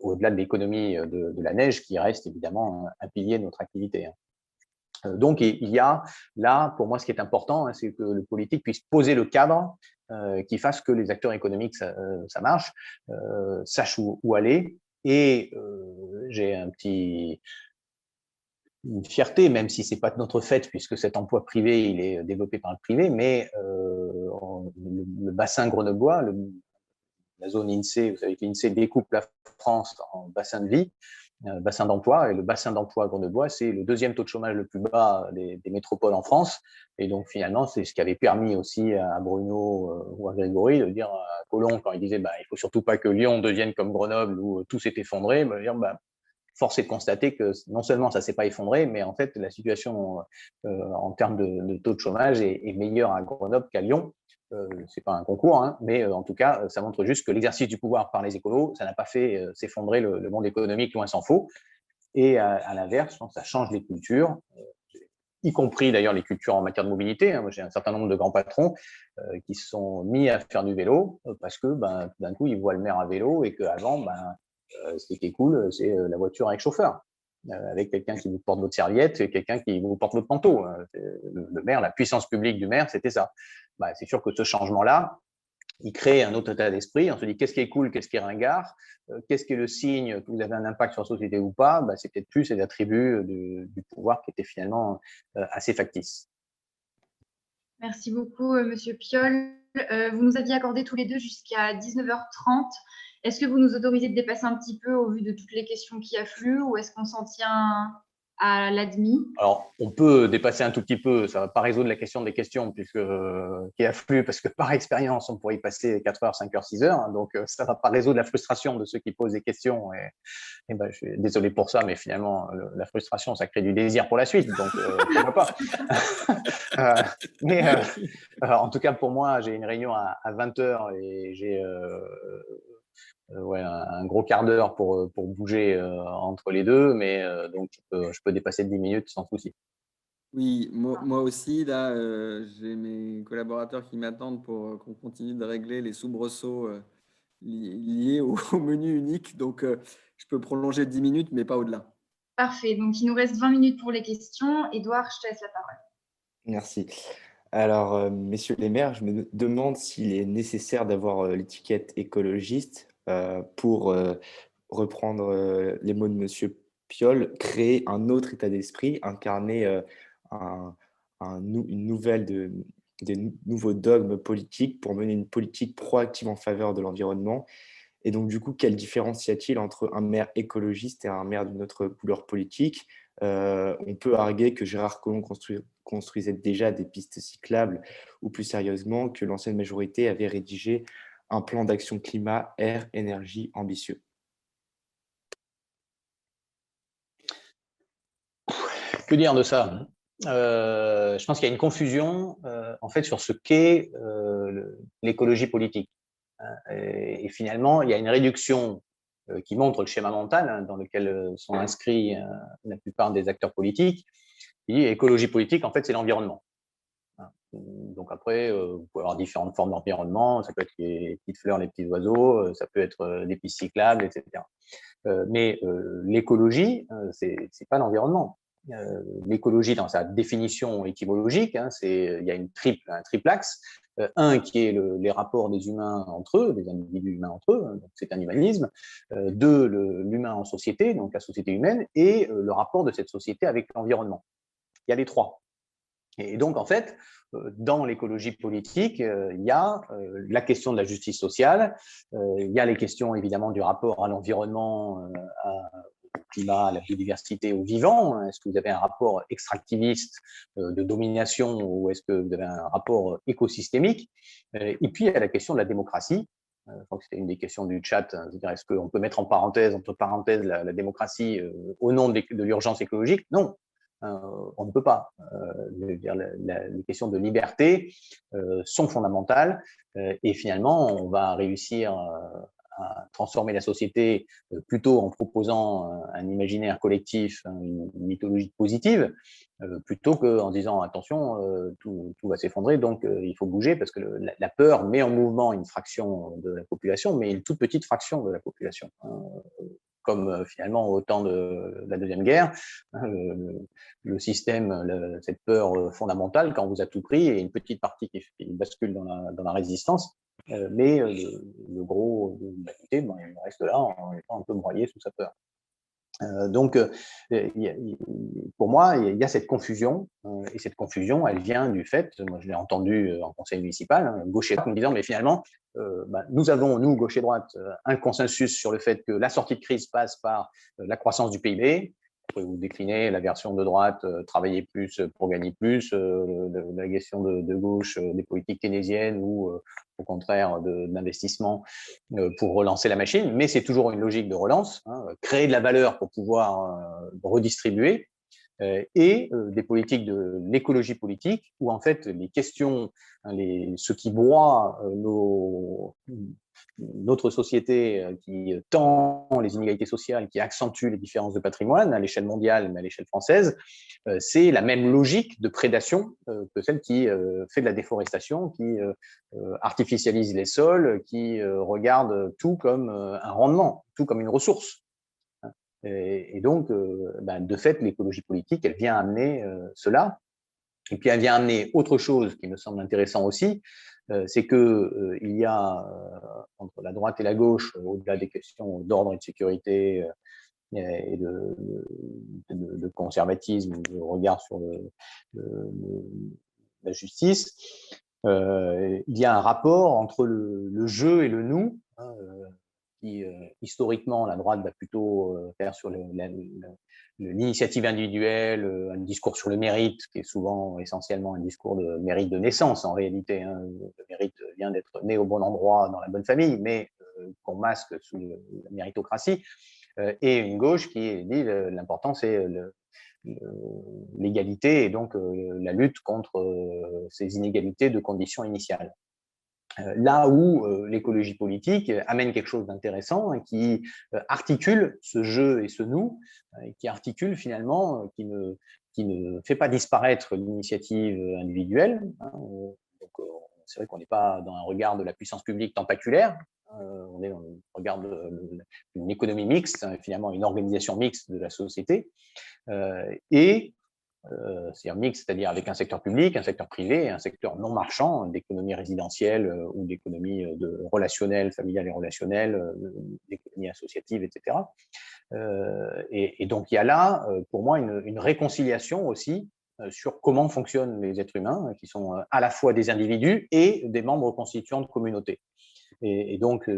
au-delà de l'économie de la neige qui reste évidemment un pilier de notre activité. Donc, il y a là, pour moi, ce qui est important, hein, c'est que le politique puisse poser le cadre qui fasse que les acteurs économiques, ça marche, sachent où aller. Et j'ai une fierté, même si ce n'est pas de notre fait, puisque cet emploi privé, il est développé par le privé, mais le bassin grenoblois, la zone INSEE, vous savez que l'INSEE découpe la France en bassins de vie, bassin d'emploi, et le bassin d'emploi grenoblois, c'est le 2e taux de chômage le plus bas des métropoles en France, et donc finalement, c'est ce qui avait permis aussi à Bruno ou à Grégory de dire à Colomb, quand il disait il ne faut surtout pas que Lyon devienne comme Grenoble, où tout s'est effondré, dire force est de constater que non seulement ça ne s'est pas effondré, mais en fait, la situation en termes de taux de chômage est meilleure à Grenoble qu'à Lyon. Ce n'est pas un concours, hein, mais en tout cas, ça montre juste que l'exercice du pouvoir par les écolos, ça n'a pas fait s'effondrer le monde économique, loin s'en faut. Et à l'inverse, ça change les cultures, y compris d'ailleurs les cultures en matière de mobilité. Hein. Moi, j'ai un certain nombre de grands patrons qui se sont mis à faire du vélo parce que d'un coup, ils voient le maire à vélo et qu'avant, ce qui était cool, c'est la voiture avec chauffeur, avec quelqu'un qui vous porte votre serviette et quelqu'un qui vous porte votre manteau. Le maire, la puissance publique du maire, c'était ça. C'est sûr que ce changement-là, il crée un autre état d'esprit. On se dit qu'est-ce qui est cool, qu'est-ce qui est ringard, qu'est-ce qui est le signe que vous avez un impact sur la société ou pas. C'est peut-être plus ces attributs du pouvoir qui étaient finalement assez factices.
Merci beaucoup, Monsieur Piolle. Vous nous aviez accordé tous les deux jusqu'à 19h30. Est-ce que vous nous autorisez de dépasser un petit peu au vu de toutes les questions qui affluent ou est-ce qu'on s'en tient à l'admis?
Alors, on peut dépasser un tout petit peu, ça ne va pas résoudre la question des questions qui affluent, parce que par expérience, on pourrait y passer 4 heures, 5 heures, 6 heures, hein, donc ça ne va pas résoudre la frustration de ceux qui posent des questions. Et je suis désolé pour ça, mais finalement, la frustration, ça crée du désir pour la suite, donc pourquoi pas. En tout cas, pour moi, j'ai une réunion à 20 heures et j'ai un gros quart d'heure pour bouger entre les deux, mais donc je peux dépasser de 10 minutes sans souci.
Oui, moi aussi, là, j'ai mes collaborateurs qui m'attendent pour qu'on continue de régler les soubresauts liés au menu unique. Donc, je peux prolonger de 10 minutes, mais pas au-delà.
Parfait. Donc, il nous reste 20 minutes pour les questions. Édouard, je te laisse la parole.
Merci. Alors, messieurs les maires, je me demande s'il est nécessaire d'avoir l'étiquette écologiste pour reprendre les mots de Monsieur Piolle, créer un autre état d'esprit, incarner des nouveaux dogmes politiques pour mener une politique proactive en faveur de l'environnement. Et donc, du coup, quelle différence y a-t-il entre un maire écologiste et un maire d'une autre couleur politique? On peut arguer que Gérard Collomb construisait déjà des pistes cyclables ou plus sérieusement que l'ancienne majorité avait rédigé un plan d'action climat, air, énergie ambitieux.
Que dire de ça? Je pense qu'il y a une confusion en fait sur ce qu'est l'écologie politique. Et finalement, il y a une réduction qui montre le schéma mental dans lequel sont inscrits la plupart des acteurs politiques. Il dit écologie politique, en fait, c'est l'environnement. Donc après, vous pouvez avoir différentes formes d'environnement, ça peut être les petites fleurs, les petits oiseaux, ça peut être des pistes cyclables, etc. Mais l'écologie, c'est pas l'environnement. L'écologie, dans sa définition étymologique, il y a un triple axe. Un qui est les rapports des humains entre eux, des individus humains entre eux, donc c'est un humanisme. Deux, l'humain en société, donc la société humaine, et le rapport de cette société avec l'environnement. Il y a les trois. Et donc, en fait, dans l'écologie politique, il y a la question de la justice sociale, il y a les questions évidemment du rapport à l'environnement, au climat, à la biodiversité, au vivant. Est-ce que vous avez un rapport extractiviste de domination ou est-ce que vous avez un rapport écosystémique? Et puis, il y a la question de la démocratie. Je crois que c'était une des questions du chat. Est-ce qu'on peut mettre entre parenthèses la démocratie au nom de l'urgence écologique? Non. On ne peut pas. Les questions de liberté sont fondamentales et finalement, on va réussir à transformer la société plutôt en proposant un imaginaire collectif, une mythologie positive, plutôt qu'en disant attention, tout va s'effondrer, donc il faut bouger parce que la peur met en mouvement une fraction de la population, mais une toute petite fraction de la population. Comme finalement au temps de la Deuxième Guerre, le système, cette peur fondamentale, quand on vous a tout pris, et une petite partie qui bascule dans la résistance, mais le gros de l'humanité, il reste là en étant un peu broyé sous sa peur. Donc, pour moi, il y a cette confusion, et cette confusion, elle vient du fait, moi je l'ai entendu en conseil municipal, gauche et droite, me disant, mais finalement, nous avons, nous, gauche et droite, un consensus sur le fait que la sortie de crise passe par la croissance du PIB. Vous déclinez la version de droite, travailler plus pour gagner plus, la question de gauche, des politiques keynésiennes ou au contraire d'investissement pour relancer la machine, mais c'est toujours une logique de relance, créer de la valeur pour pouvoir redistribuer, et des politiques de l'écologie politique, où en fait les questions, ce qui broie notre société, qui tend les inégalités sociales, qui accentue les différences de patrimoine à l'échelle mondiale, mais à l'échelle française, c'est la même logique de prédation que celle qui fait de la déforestation, qui artificialise les sols, qui regarde tout comme un rendement, tout comme une ressource. Et donc, de fait, l'écologie politique, elle vient amener cela. Et puis, elle vient amener autre chose qui me semble intéressant aussi, c'est qu'il y a entre la droite et la gauche, au-delà des questions d'ordre et de sécurité et de conservatisme, de regard sur la justice, il y a un rapport entre le je et le nous, qui, historiquement, la droite va plutôt faire sur l'initiative individuelle, un discours sur le mérite, qui est souvent essentiellement un discours de mérite de naissance en réalité. Le mérite vient d'être né au bon endroit, dans la bonne famille, mais qu'on masque sous la méritocratie. Et une gauche qui dit l'important, c'est l'égalité et donc la lutte contre ces inégalités de conditions initiales. Là où l'écologie politique amène quelque chose d'intéressant, qui articule ce je et ce nous, qui articule finalement, qui ne fait pas disparaître l'initiative individuelle. Donc, c'est vrai qu'on n'est pas dans un regard de la puissance publique tentaculaire, on est dans le regard d'une économie mixte, finalement une organisation mixte de la société, c'est-à-dire mixte, c'est-à-dire avec un secteur public, un secteur privé et un secteur non marchand, d'économie résidentielle ou d'économie relationnelle, familiale et relationnelle, d'économie associative, etc. Et donc, il y a là, pour moi, une réconciliation aussi sur comment fonctionnent les êtres humains, qui sont à la fois des individus et des membres constituants de communautés. Et donc,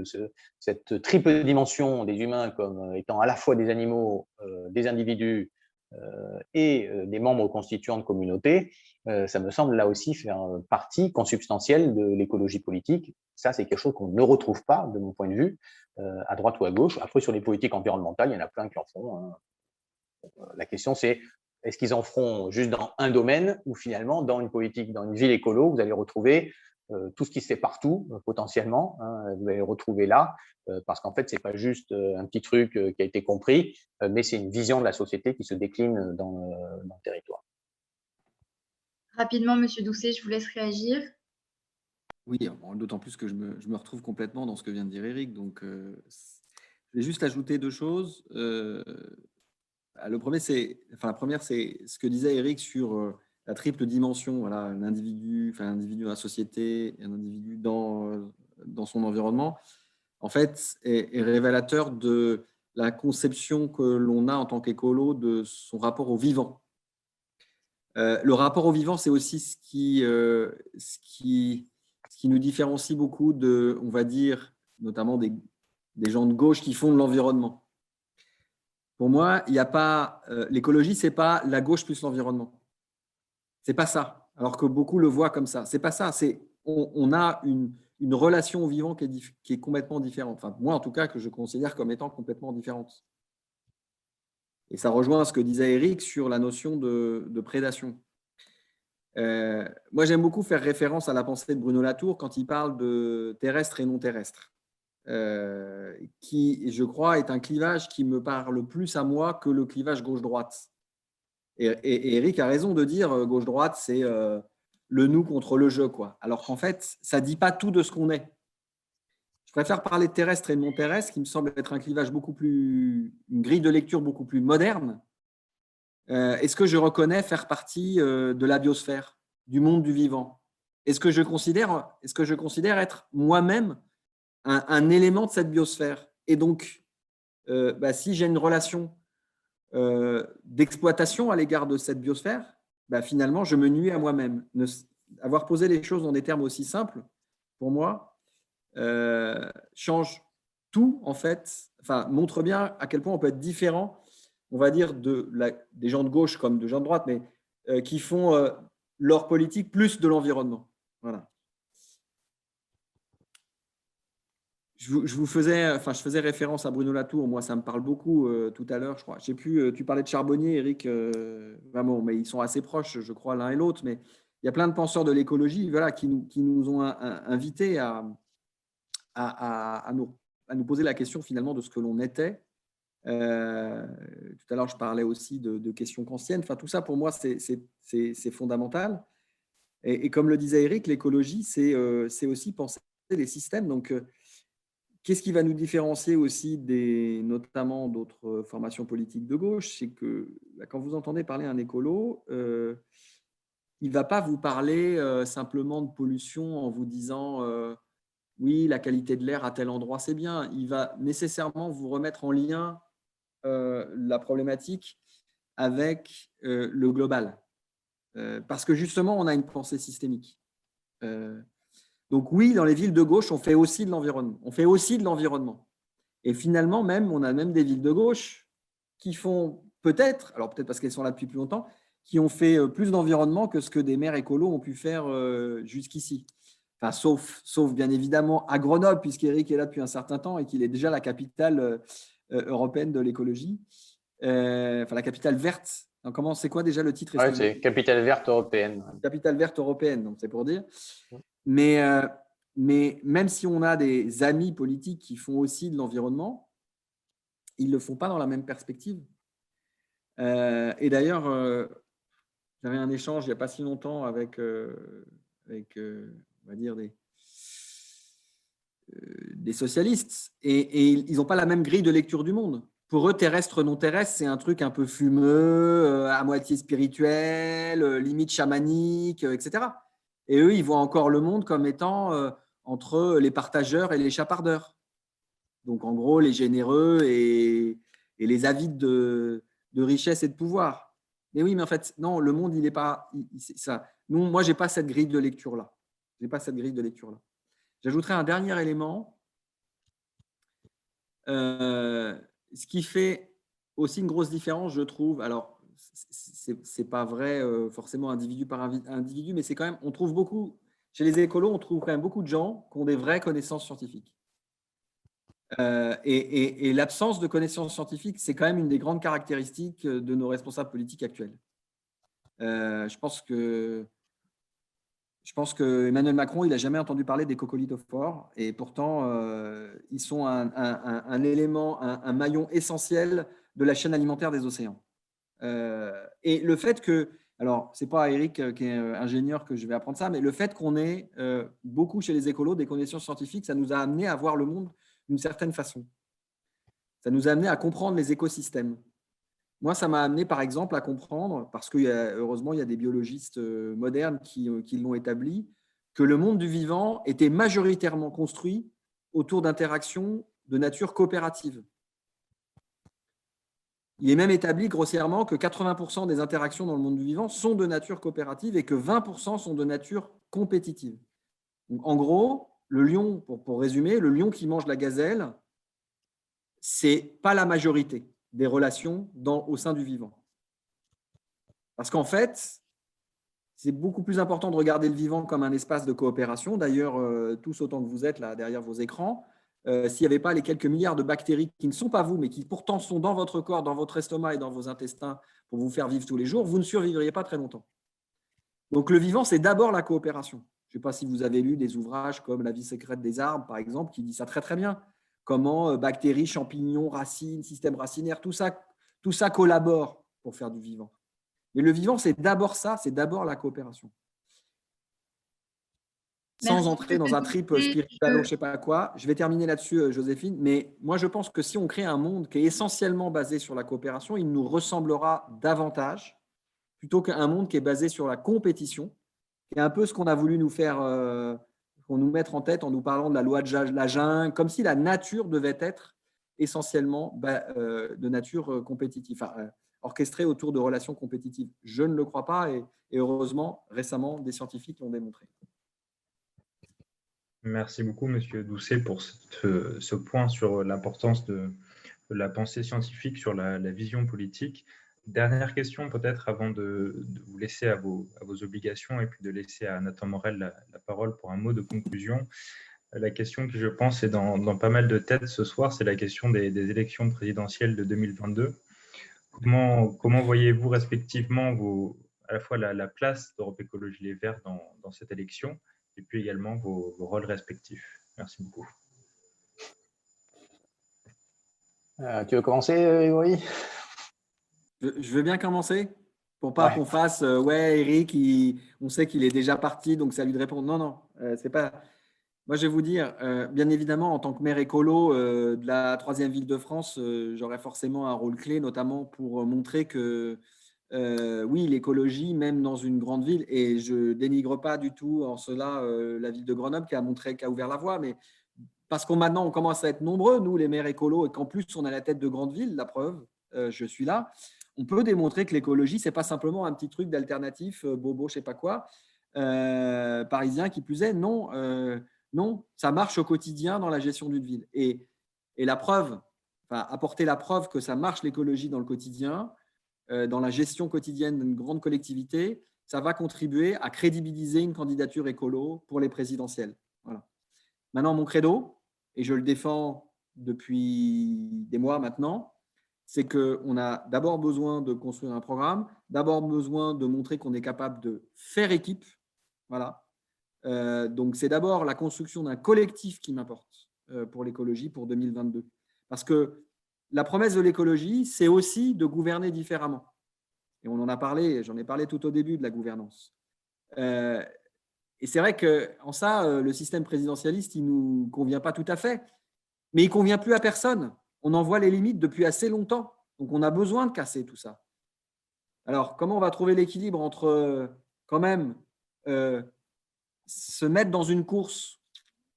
cette triple dimension des humains comme étant à la fois des animaux, des individus, et des membres constituants de communautés, ça me semble là aussi faire partie consubstantielle de l'écologie politique. Ça, c'est quelque chose qu'on ne retrouve pas, de mon point de vue, à droite ou à gauche. Après, sur les politiques environnementales, il y en a plein qui en font. La question, c'est est-ce qu'ils en feront juste dans un domaine ou finalement, dans une politique, dans une ville écolo, vous allez retrouver tout ce qui se fait partout, potentiellement, hein, vous allez le retrouver là, parce qu'en fait, c'est pas juste un petit truc qui a été compris, mais c'est une vision de la société qui se décline dans le territoire.
Rapidement, Monsieur Doucet, je vous laisse réagir.
Oui, d'autant plus que je me retrouve complètement dans ce que vient de dire Eric. Donc, je vais juste ajouter deux choses. La première, c'est ce que disait Eric sur la triple dimension. Voilà, l'individu dans la société, un individu dans son environnement. En fait, est révélateur de la conception que l'on a en tant qu'écolo de son rapport au vivant. Le rapport au vivant, c'est aussi ce qui nous différencie beaucoup de, on va dire, notamment des gens de gauche qui font de l'environnement. Pour moi, il n'y a pas l'écologie, c'est pas la gauche plus l'environnement. C'est pas ça. Alors que beaucoup le voient comme ça. C'est pas ça. On a une relation au vivant qui est complètement différente. Enfin, moi, en tout cas, que je considère comme étant complètement différente. Et ça rejoint ce que disait Eric sur la notion de prédation. Moi, j'aime beaucoup faire référence à la pensée de Bruno Latour quand il parle de terrestre et non terrestre, qui, je crois, est un clivage qui me parle plus à moi que le clivage gauche-droite. Et Eric a raison de dire gauche-droite, c'est le nous contre le je, quoi. Alors qu'en fait, ça ne dit pas tout de ce qu'on est. Je préfère parler de terrestre et de non terrestre, qui me semble être un clivage une grille de lecture beaucoup plus moderne. Est-ce que je reconnais faire partie de la biosphère, du monde du vivant? Est-ce que je considère être moi-même un élément de cette biosphère? Et donc, si j'ai une relation d'exploitation à l'égard de cette biosphère, finalement, je me nuis à moi-même. Avoir posé les choses dans des termes aussi simples, pour moi, change tout, en fait, montre bien à quel point on peut être différent, on va dire, des gens de gauche comme de gens de droite, mais qui font leur politique plus de l'environnement. Voilà. Je faisais référence à Bruno Latour. Moi, ça me parle beaucoup tout à l'heure, je crois. Je sais plus, tu parlais de Charbonnier, Eric, vraiment, mais ils sont assez proches, je crois, l'un et l'autre. Mais il y a plein de penseurs de l'écologie, voilà, qui nous ont invités à nous poser la question finalement de ce que l'on était. Tout à l'heure, je parlais aussi de questions kantiennes. Enfin, tout ça, pour moi, c'est fondamental. Et comme le disait Eric, l'écologie, c'est aussi penser les systèmes. Donc, qu'est-ce qui va nous différencier aussi notamment d'autres formations politiques de gauche? C'est que quand vous entendez parler un écolo, il ne va pas vous parler simplement de pollution en vous disant oui, la qualité de l'air à tel endroit, c'est bien. Il va nécessairement vous remettre en lien la problématique avec le global. Parce que justement, on a une pensée systémique. Donc oui, dans les villes de gauche, on fait aussi de l'environnement. Et finalement, on a même des villes de gauche qui font peut-être parce qu'elles sont là depuis plus longtemps, qui ont fait plus d'environnement que ce que des maires écolos ont pu faire jusqu'ici. Enfin, sauf bien évidemment à Grenoble, puisqu'Éric est là depuis un certain temps et qu'il est déjà la capitale européenne de l'écologie. La capitale verte. C'est quoi déjà le titre?
C'est capitale verte européenne.
Capitale verte européenne, donc c'est pour dire. Mais même si on a des amis politiques qui font aussi de l'environnement, ils ne le font pas dans la même perspective. Et d'ailleurs, j'avais un échange il n'y a pas si longtemps avec on va dire, des socialistes, et ils n'ont pas la même grille de lecture du monde. Pour eux, terrestre, non terrestre, c'est un truc un peu fumeux, à moitié spirituel, limite chamanique, etc. Et eux, ils voient encore le monde comme étant entre les partageurs et les chapardeurs. Donc, en gros, les généreux et les avides de richesse et de pouvoir. Mais oui, mais en fait, non, le monde, il n'est pas ça. Moi, je n'ai pas cette grille de lecture-là. J'ajouterai un dernier élément. Ce qui fait aussi une grosse différence, je trouve, alors, ce n'est pas vrai forcément individu par individu, mais c'est quand même, on trouve beaucoup, chez les écolos, on trouve quand même beaucoup de gens qui ont des vraies connaissances scientifiques. Et l'absence de connaissances scientifiques, c'est quand même une des grandes caractéristiques de nos responsables politiques actuels. Je pense que Je pense que Emmanuel Macron, il n'a jamais entendu parler des coccolithophores et pourtant, ils sont un élément, un maillon essentiel de la chaîne alimentaire des océans. Et le fait que, alors, ce n'est pas Eric qui est ingénieur que je vais apprendre ça, mais le fait qu'on ait beaucoup chez les écolos des connaissances scientifiques, ça nous a amené à voir le monde d'une certaine façon. Ça nous a amené à comprendre les écosystèmes. Moi, ça m'a amené, par exemple, à comprendre, parce que heureusement, il y a des biologistes modernes qui l'ont établi, que le monde du vivant était majoritairement construit autour d'interactions de nature coopérative. Il est même établi grossièrement que 80% des interactions dans le monde du vivant sont de nature coopérative et que 20% sont de nature compétitive. Donc, en gros, le lion, pour résumer, le lion qui mange la gazelle, ce n'est pas la majorité des relations au sein du vivant. Parce qu'en fait, c'est beaucoup plus important de regarder le vivant comme un espace de coopération. D'ailleurs, tous autant que vous êtes là derrière vos écrans, s'il n'y avait pas les quelques milliards de bactéries qui ne sont pas vous, mais qui pourtant sont dans votre corps, dans votre estomac et dans vos intestins pour vous faire vivre tous les jours, vous ne survivriez pas très longtemps. Donc le vivant, c'est d'abord la coopération. Je ne sais pas si vous avez lu des ouvrages comme La vie secrète des arbres, par exemple, qui dit ça très très bien. Comment bactéries, champignons, racines, système racinaire, tout ça collabore pour faire du vivant. Mais le vivant, c'est d'abord ça, c'est d'abord la coopération. Sans entrer dans un trip spirituel, je ne sais pas quoi. Je vais terminer là-dessus, Joséphine. Mais moi, je pense que si on crée un monde qui est essentiellement basé sur la coopération, il nous ressemblera davantage plutôt qu'un monde qui est basé sur la compétition, qui est un peu ce qu'on a voulu nous faire, qu'on nous mettre en tête en nous parlant de la loi de la jungle, comme si la nature devait être essentiellement de nature compétitive, orchestrée autour de relations compétitives. Je ne le crois pas et heureusement, récemment, des scientifiques l'ont démontré.
Merci beaucoup, Monsieur Doucet, pour ce point sur l'importance de la pensée scientifique sur la vision politique. Dernière question, peut-être, avant de vous laisser à vos obligations et puis de laisser à Nathan Morel la parole pour un mot de conclusion. La question qui, je pense, est dans pas mal de têtes ce soir, c'est la question des élections présidentielles de 2022. Comment voyez-vous respectivement à la fois la place d'Europe Écologie Les Verts dans cette élection et puis également vos rôles respectifs? Merci beaucoup.
Tu veux commencer, Grégory?
Je veux bien commencer pour pas qu'on fasse ouais, Eric, on sait qu'il est déjà parti, donc ça lui de répondre. Non, c'est pas. Moi, je vais vous dire, bien évidemment, en tant que maire écolo de la 3e ville de France, j'aurais forcément un rôle clé, notamment pour montrer que oui, l'écologie, même dans une grande ville, et je dénigre pas du tout en cela la ville de Grenoble qui a ouvert la voie, mais parce qu'on maintenant on commence à être nombreux, nous les maires écolos, et qu'en plus on a la tête de grande ville, la preuve, je suis là. On peut démontrer que l'écologie, c'est pas simplement un petit truc d'alternatif, bobo, je sais pas quoi, parisien qui plus est. Non, non, ça marche au quotidien dans la gestion d'une ville. Et la preuve, apporter la preuve que ça marche l'écologie dans le quotidien, dans la gestion quotidienne d'une grande collectivité, ça va contribuer à crédibiliser une candidature écolo pour les présidentielles. Voilà. Maintenant, mon credo, et je le défends depuis des mois maintenant, c'est qu'on a d'abord besoin de construire un programme, d'abord besoin de montrer qu'on est capable de faire équipe. Voilà. Donc, c'est d'abord la construction d'un collectif qui m'importe pour l'écologie pour 2022. Parce que la promesse de l'écologie, c'est aussi de gouverner différemment. Et on en a parlé, j'en ai parlé tout au début de la gouvernance. Et c'est vrai qu'en ça, le système présidentialiste, il ne nous convient pas tout à fait, mais il ne convient plus à personne. On en voit les limites depuis assez longtemps. Donc, on a besoin de casser tout ça. Alors, comment on va trouver l'équilibre entre quand même se mettre dans une course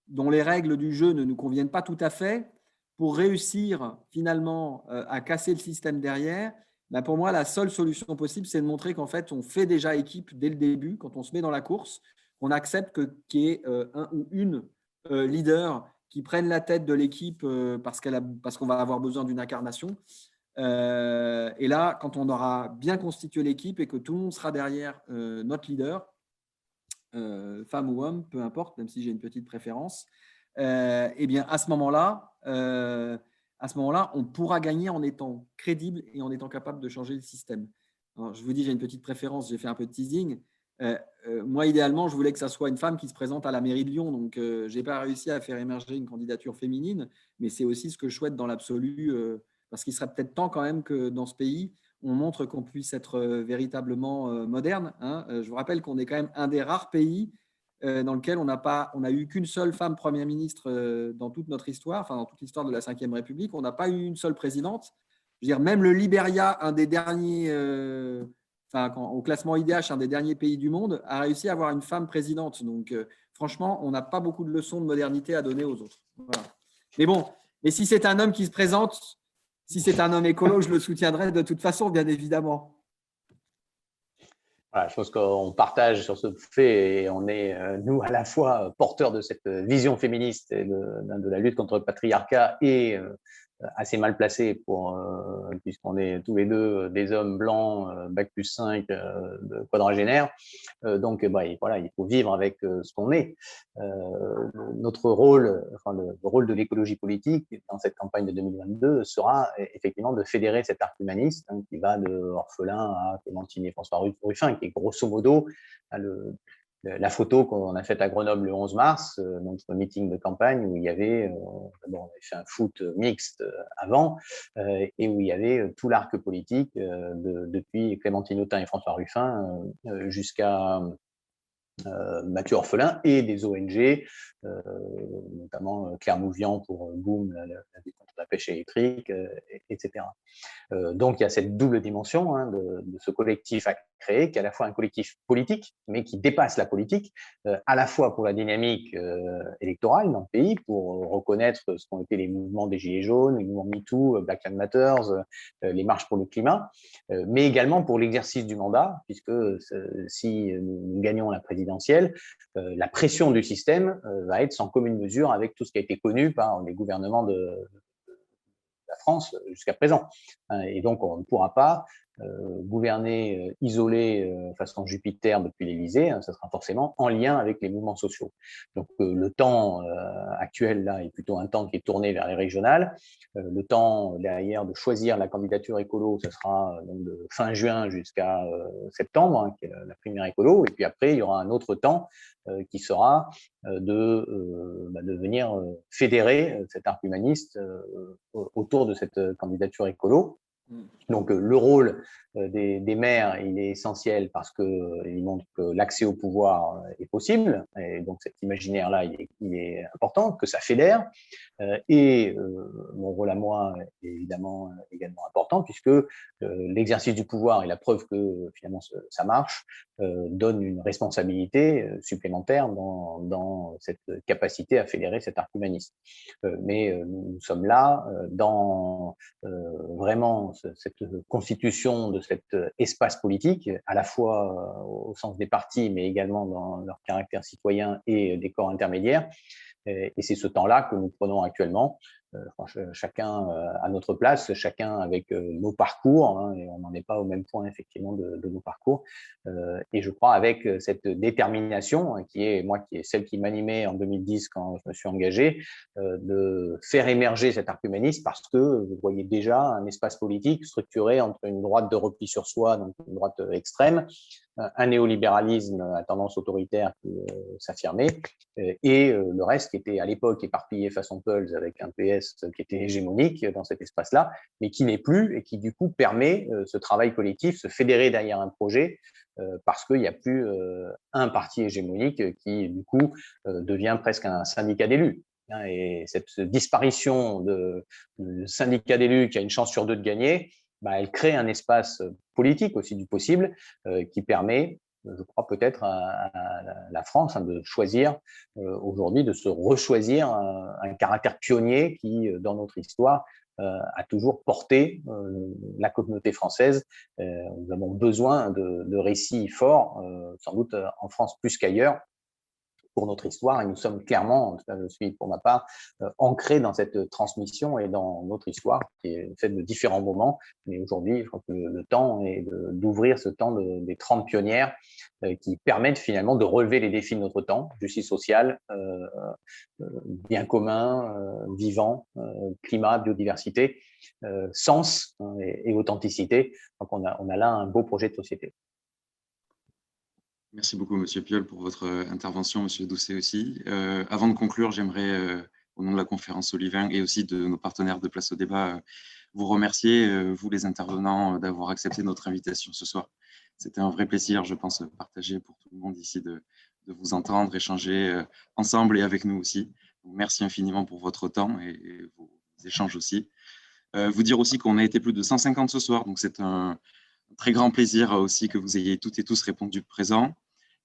dont les règles du jeu ne nous conviennent pas tout à fait pour réussir finalement à casser le système derrière? Ben pour moi, la seule solution possible, c'est de montrer qu'en fait, on fait déjà équipe dès le début, quand on se met dans la course, qu'on accepte qu'il y ait un ou une leader qui prennent la tête de l'équipe parce qu'on va avoir besoin d'une incarnation. Et là, quand on aura bien constitué l'équipe et que tout le monde sera derrière notre leader, femme ou homme, peu importe, même si j'ai une petite préférence, eh bien, à ce moment-là, on pourra gagner en étant crédible et en étant capable de changer le système. Alors, je vous dis, j'ai une petite préférence, j'ai fait un peu de teasing. Moi, idéalement, je voulais que ça soit une femme qui se présente à la mairie de Lyon. Donc, je n'ai pas réussi à faire émerger une candidature féminine, mais c'est aussi ce que je souhaite dans l'absolu, parce qu'il serait peut-être temps quand même que dans ce pays, on montre qu'on puisse être véritablement moderne. Je vous rappelle qu'on est quand même un des rares pays dans lequel on a eu qu'une seule femme première ministre dans toute notre histoire, enfin dans toute l'histoire de la Ve République. On n'a pas eu une seule présidente. Je veux dire, même le Libéria, un des derniers, au classement IDH, un des derniers pays du monde, a réussi à avoir une femme présidente. Donc, franchement, on n'a pas beaucoup de leçons de modernité à donner aux autres. Voilà. Mais bon, mais si c'est un homme qui se présente, si c'est un homme écolo, je le soutiendrai de toute façon, bien évidemment.
Voilà, je pense qu'on partage sur ce fait et on est, nous, à la fois porteurs de cette vision féministe et de la lutte contre le patriarcat et assez mal placés puisqu'on est tous les deux des hommes blancs, bac plus 5, quadragénaires. Donc, voilà, il faut vivre avec ce qu'on est. Notre rôle, le rôle de l'écologie politique dans cette campagne de 2022 sera effectivement de fédérer cet arc humaniste qui va de Orphelin à Clémentine et François Ruffin, qui est grosso modo la photo qu'on a faite à Grenoble le 11 mars, notre meeting de campagne où il y avait, on avait fait un foot mixte avant, et où il y avait tout l'arc politique depuis Clémentine Autain et François Ruffin jusqu'à Mathieu Orphelin et des ONG, notamment Claire Mouvian pour Boom, la lutte contre la pêche électrique, etc. Donc, il y a cette double dimension de ce collectif à créer, qui est à la fois un collectif politique, mais qui dépasse la politique, à la fois pour la dynamique électorale dans le pays, pour reconnaître ce qu'ont été les mouvements des Gilets jaunes, les mouvements MeToo, Black Lives Matter, les marches pour le climat, mais également pour l'exercice du mandat, puisque si nous gagnons la présidentielle, la pression du système va être sans commune mesure avec tout ce qui a été connu par les gouvernements de la France jusqu'à présent. Et donc, on ne pourra pas gouverner isolé façon Jupiter depuis l'Élysée, ça sera forcément en lien avec les mouvements sociaux. Donc, le temps actuel, là, est plutôt un temps qui est tourné vers les régionales. Le temps derrière de choisir la candidature écolo, ce sera donc de fin juin jusqu'à septembre, qui est la primaire écolo. Et puis après, il y aura un autre temps qui sera de venir fédérer cet arc humaniste autour de cette candidature écolo. Donc, le rôle des maires, il est essentiel parce qu'il montre que l'accès au pouvoir est possible. Et donc, cet imaginaire-là, il est important, que ça fédère. Et mon rôle à moi est évidemment également important puisque l'exercice du pouvoir et la preuve que finalement ça marche donne une responsabilité supplémentaire dans cette capacité à fédérer cet arc humaniste. Mais nous sommes là dans vraiment cette constitution de cet espace politique, à la fois au sens des partis, mais également dans leur caractère citoyen et des corps intermédiaires. Et c'est ce temps-là que nous prenons actuellement, chacun à notre place, chacun avec nos parcours, et on n'en est pas au même point effectivement de nos parcours. Et je crois avec cette détermination qui est celle qui m'animait en 2010 quand je me suis engagé, de faire émerger cet arc humaniste parce que vous voyez déjà un espace politique structuré entre une droite de repli sur soi, donc une droite extrême, un néolibéralisme à tendance autoritaire qui s'affirmait, et le reste qui était à l'époque éparpillé façon Pulse avec un PS qui était hégémonique dans cet espace-là, mais qui n'est plus et qui du coup permet ce travail collectif, se fédérer derrière un projet, parce qu'il n'y a plus un parti hégémonique qui du coup devient presque un syndicat d'élus. Et cette disparition de syndicat d'élus qui a une chance sur deux de gagner, elle crée un espace politique aussi du possible qui permet, je crois, peut-être à la France de choisir aujourd'hui, de se rechoisir un caractère pionnier qui, dans notre histoire, a toujours porté la communauté française. Nous avons besoin de récits forts, sans doute en France plus qu'ailleurs, pour notre histoire, et nous sommes clairement, en tout cas je suis pour ma part, ancrés dans cette transmission et dans notre histoire qui est faite de différents moments. Mais aujourd'hui, je crois que le temps est d'ouvrir ce temps des 30 pionnières qui permettent finalement de relever les défis de notre temps, justice sociale, bien commun, vivant, climat, biodiversité, sens et authenticité. Donc on a là un beau projet de société.
Merci beaucoup, Monsieur Piolle, pour votre intervention, Monsieur Doucet aussi. Avant de conclure, j'aimerais, au nom de la conférence Olivain et aussi de nos partenaires de Place au Débat, vous remercier, vous les intervenants, d'avoir accepté notre invitation ce soir. C'était un vrai plaisir, je pense, partagé pour tout le monde ici de vous entendre, échanger ensemble et avec nous aussi. Donc, merci infiniment pour votre temps et vos échanges aussi. Vous dire aussi qu'on a été plus de 150 ce soir, donc c'est un très grand plaisir aussi que vous ayez toutes et tous répondu présent.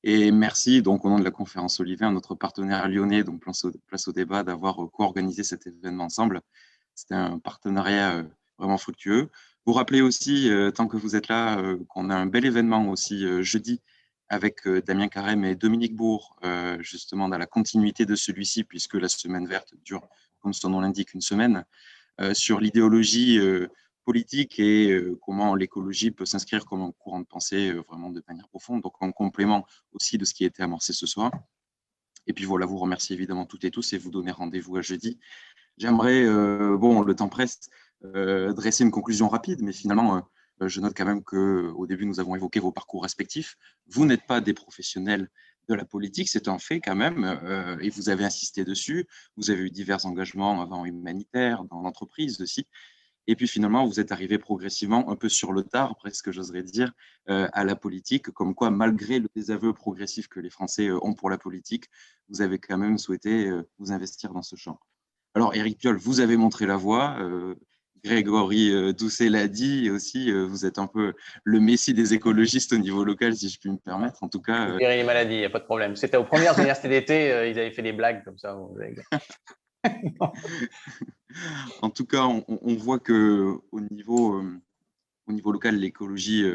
Et merci donc au nom de la conférence Olivain, notre partenaire lyonnais, donc Place au Débat, d'avoir co-organisé cet événement ensemble. C'était un partenariat vraiment fructueux. Vous rappelez aussi, tant que vous êtes là, qu'on a un bel événement aussi jeudi avec Damien Carême et Dominique Bourg, justement dans la continuité de celui-ci, puisque la semaine verte dure, comme son nom l'indique, une semaine, sur l'idéologie politique et comment l'écologie peut s'inscrire comme un courant de pensée vraiment de manière profonde, donc en complément aussi de ce qui a été amorcé ce soir. Et puis voilà, vous remercier évidemment toutes et tous et vous donner rendez-vous à jeudi. J'aimerais, bon, le temps presse, dresser une conclusion rapide, mais finalement, je note quand même qu'au début, nous avons évoqué vos parcours respectifs. Vous n'êtes pas des professionnels de la politique, c'est un fait quand même, et vous avez insisté dessus. Vous avez eu divers engagements avant humanitaires, dans l'entreprise aussi. Et puis finalement, vous êtes arrivé progressivement, un peu sur le tard, presque j'oserais dire, à la politique, comme quoi, malgré le désaveu progressif que les Français ont pour la politique, vous avez quand même souhaité vous investir dans ce champ. Alors, Éric Piolle, vous avez montré la voie. Grégory Doucet l'a dit aussi, vous êtes un peu le messie des écologistes au niveau local, si je puis me permettre. En tout cas,
les maladies, il n'y a pas de problème. C'était aux premières universités d'été, ils avaient fait des blagues comme ça.
En tout cas, on voit qu'au niveau local, l'écologie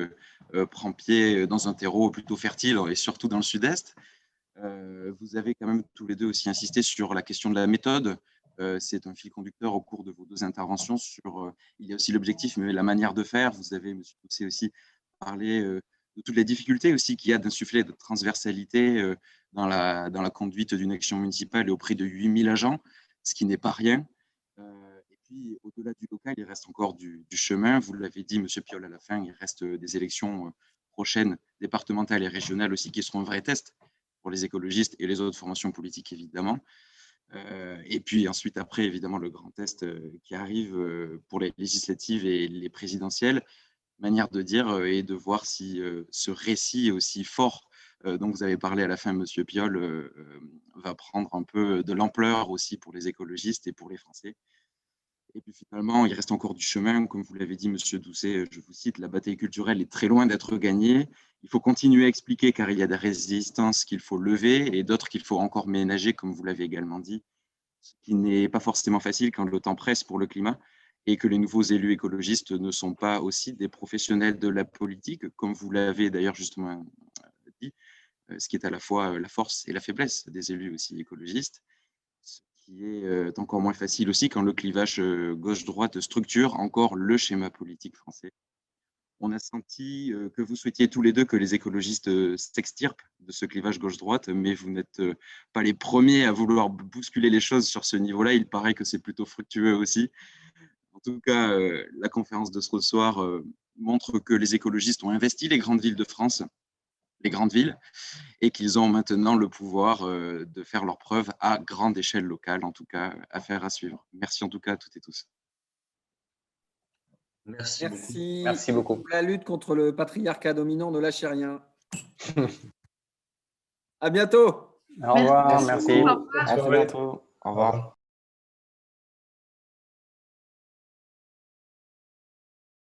prend pied dans un terreau plutôt fertile et surtout dans le sud-est. Vous avez quand même tous les deux aussi insisté sur la question de la méthode. C'est un fil conducteur au cours de vos deux interventions. Il y a aussi l'objectif, mais la manière de faire. Vous avez, M. Doucet, aussi parlé de toutes les difficultés aussi qu'il y a d'insuffler de transversalité dans la conduite d'une action municipale et auprès de 8000 agents, ce qui n'est pas rien. Et puis, au-delà du local, il reste encore du chemin. Vous l'avez dit, M. Piolle, à la fin, il reste des élections prochaines, départementales et régionales aussi, qui seront un vrai test pour les écologistes et les autres formations politiques, évidemment. Et puis ensuite, après, évidemment, le grand test qui arrive pour les législatives et les présidentielles. Manière de dire et de voir si ce récit aussi fort dont vous avez parlé à la fin, Monsieur Piolle, va prendre un peu de l'ampleur aussi pour les écologistes et pour les Français. Et puis finalement, il reste encore du chemin. Comme vous l'avez dit, Monsieur Doucet, je vous cite, la bataille culturelle est très loin d'être gagnée. Il faut continuer à expliquer car il y a des résistances qu'il faut lever et d'autres qu'il faut encore ménager, comme vous l'avez également dit, ce qui n'est pas forcément facile quand le temps presse pour le climat et que les nouveaux élus écologistes ne sont pas aussi des professionnels de la politique, comme vous l'avez d'ailleurs justement dit, ce qui est à la fois la force et la faiblesse des élus aussi écologistes, ce qui est encore moins facile aussi quand le clivage gauche-droite structure encore le schéma politique français. On a senti que vous souhaitiez tous les deux que les écologistes s'extirpent de ce clivage gauche-droite, mais vous n'êtes pas les premiers à vouloir bousculer les choses sur ce niveau-là. Il paraît que c'est plutôt fructueux aussi. En tout cas, la conférence de ce soir montre que les écologistes ont investi les grandes villes de France, les grandes villes, et qu'ils ont maintenant le pouvoir de faire leurs preuves à grande échelle locale, en tout cas, affaire à suivre. Merci en tout cas à toutes et tous.
Merci beaucoup.
La lutte contre le patriarcat dominant, ne lâchez rien. À bientôt.
Au revoir, merci.
À bientôt. Au revoir.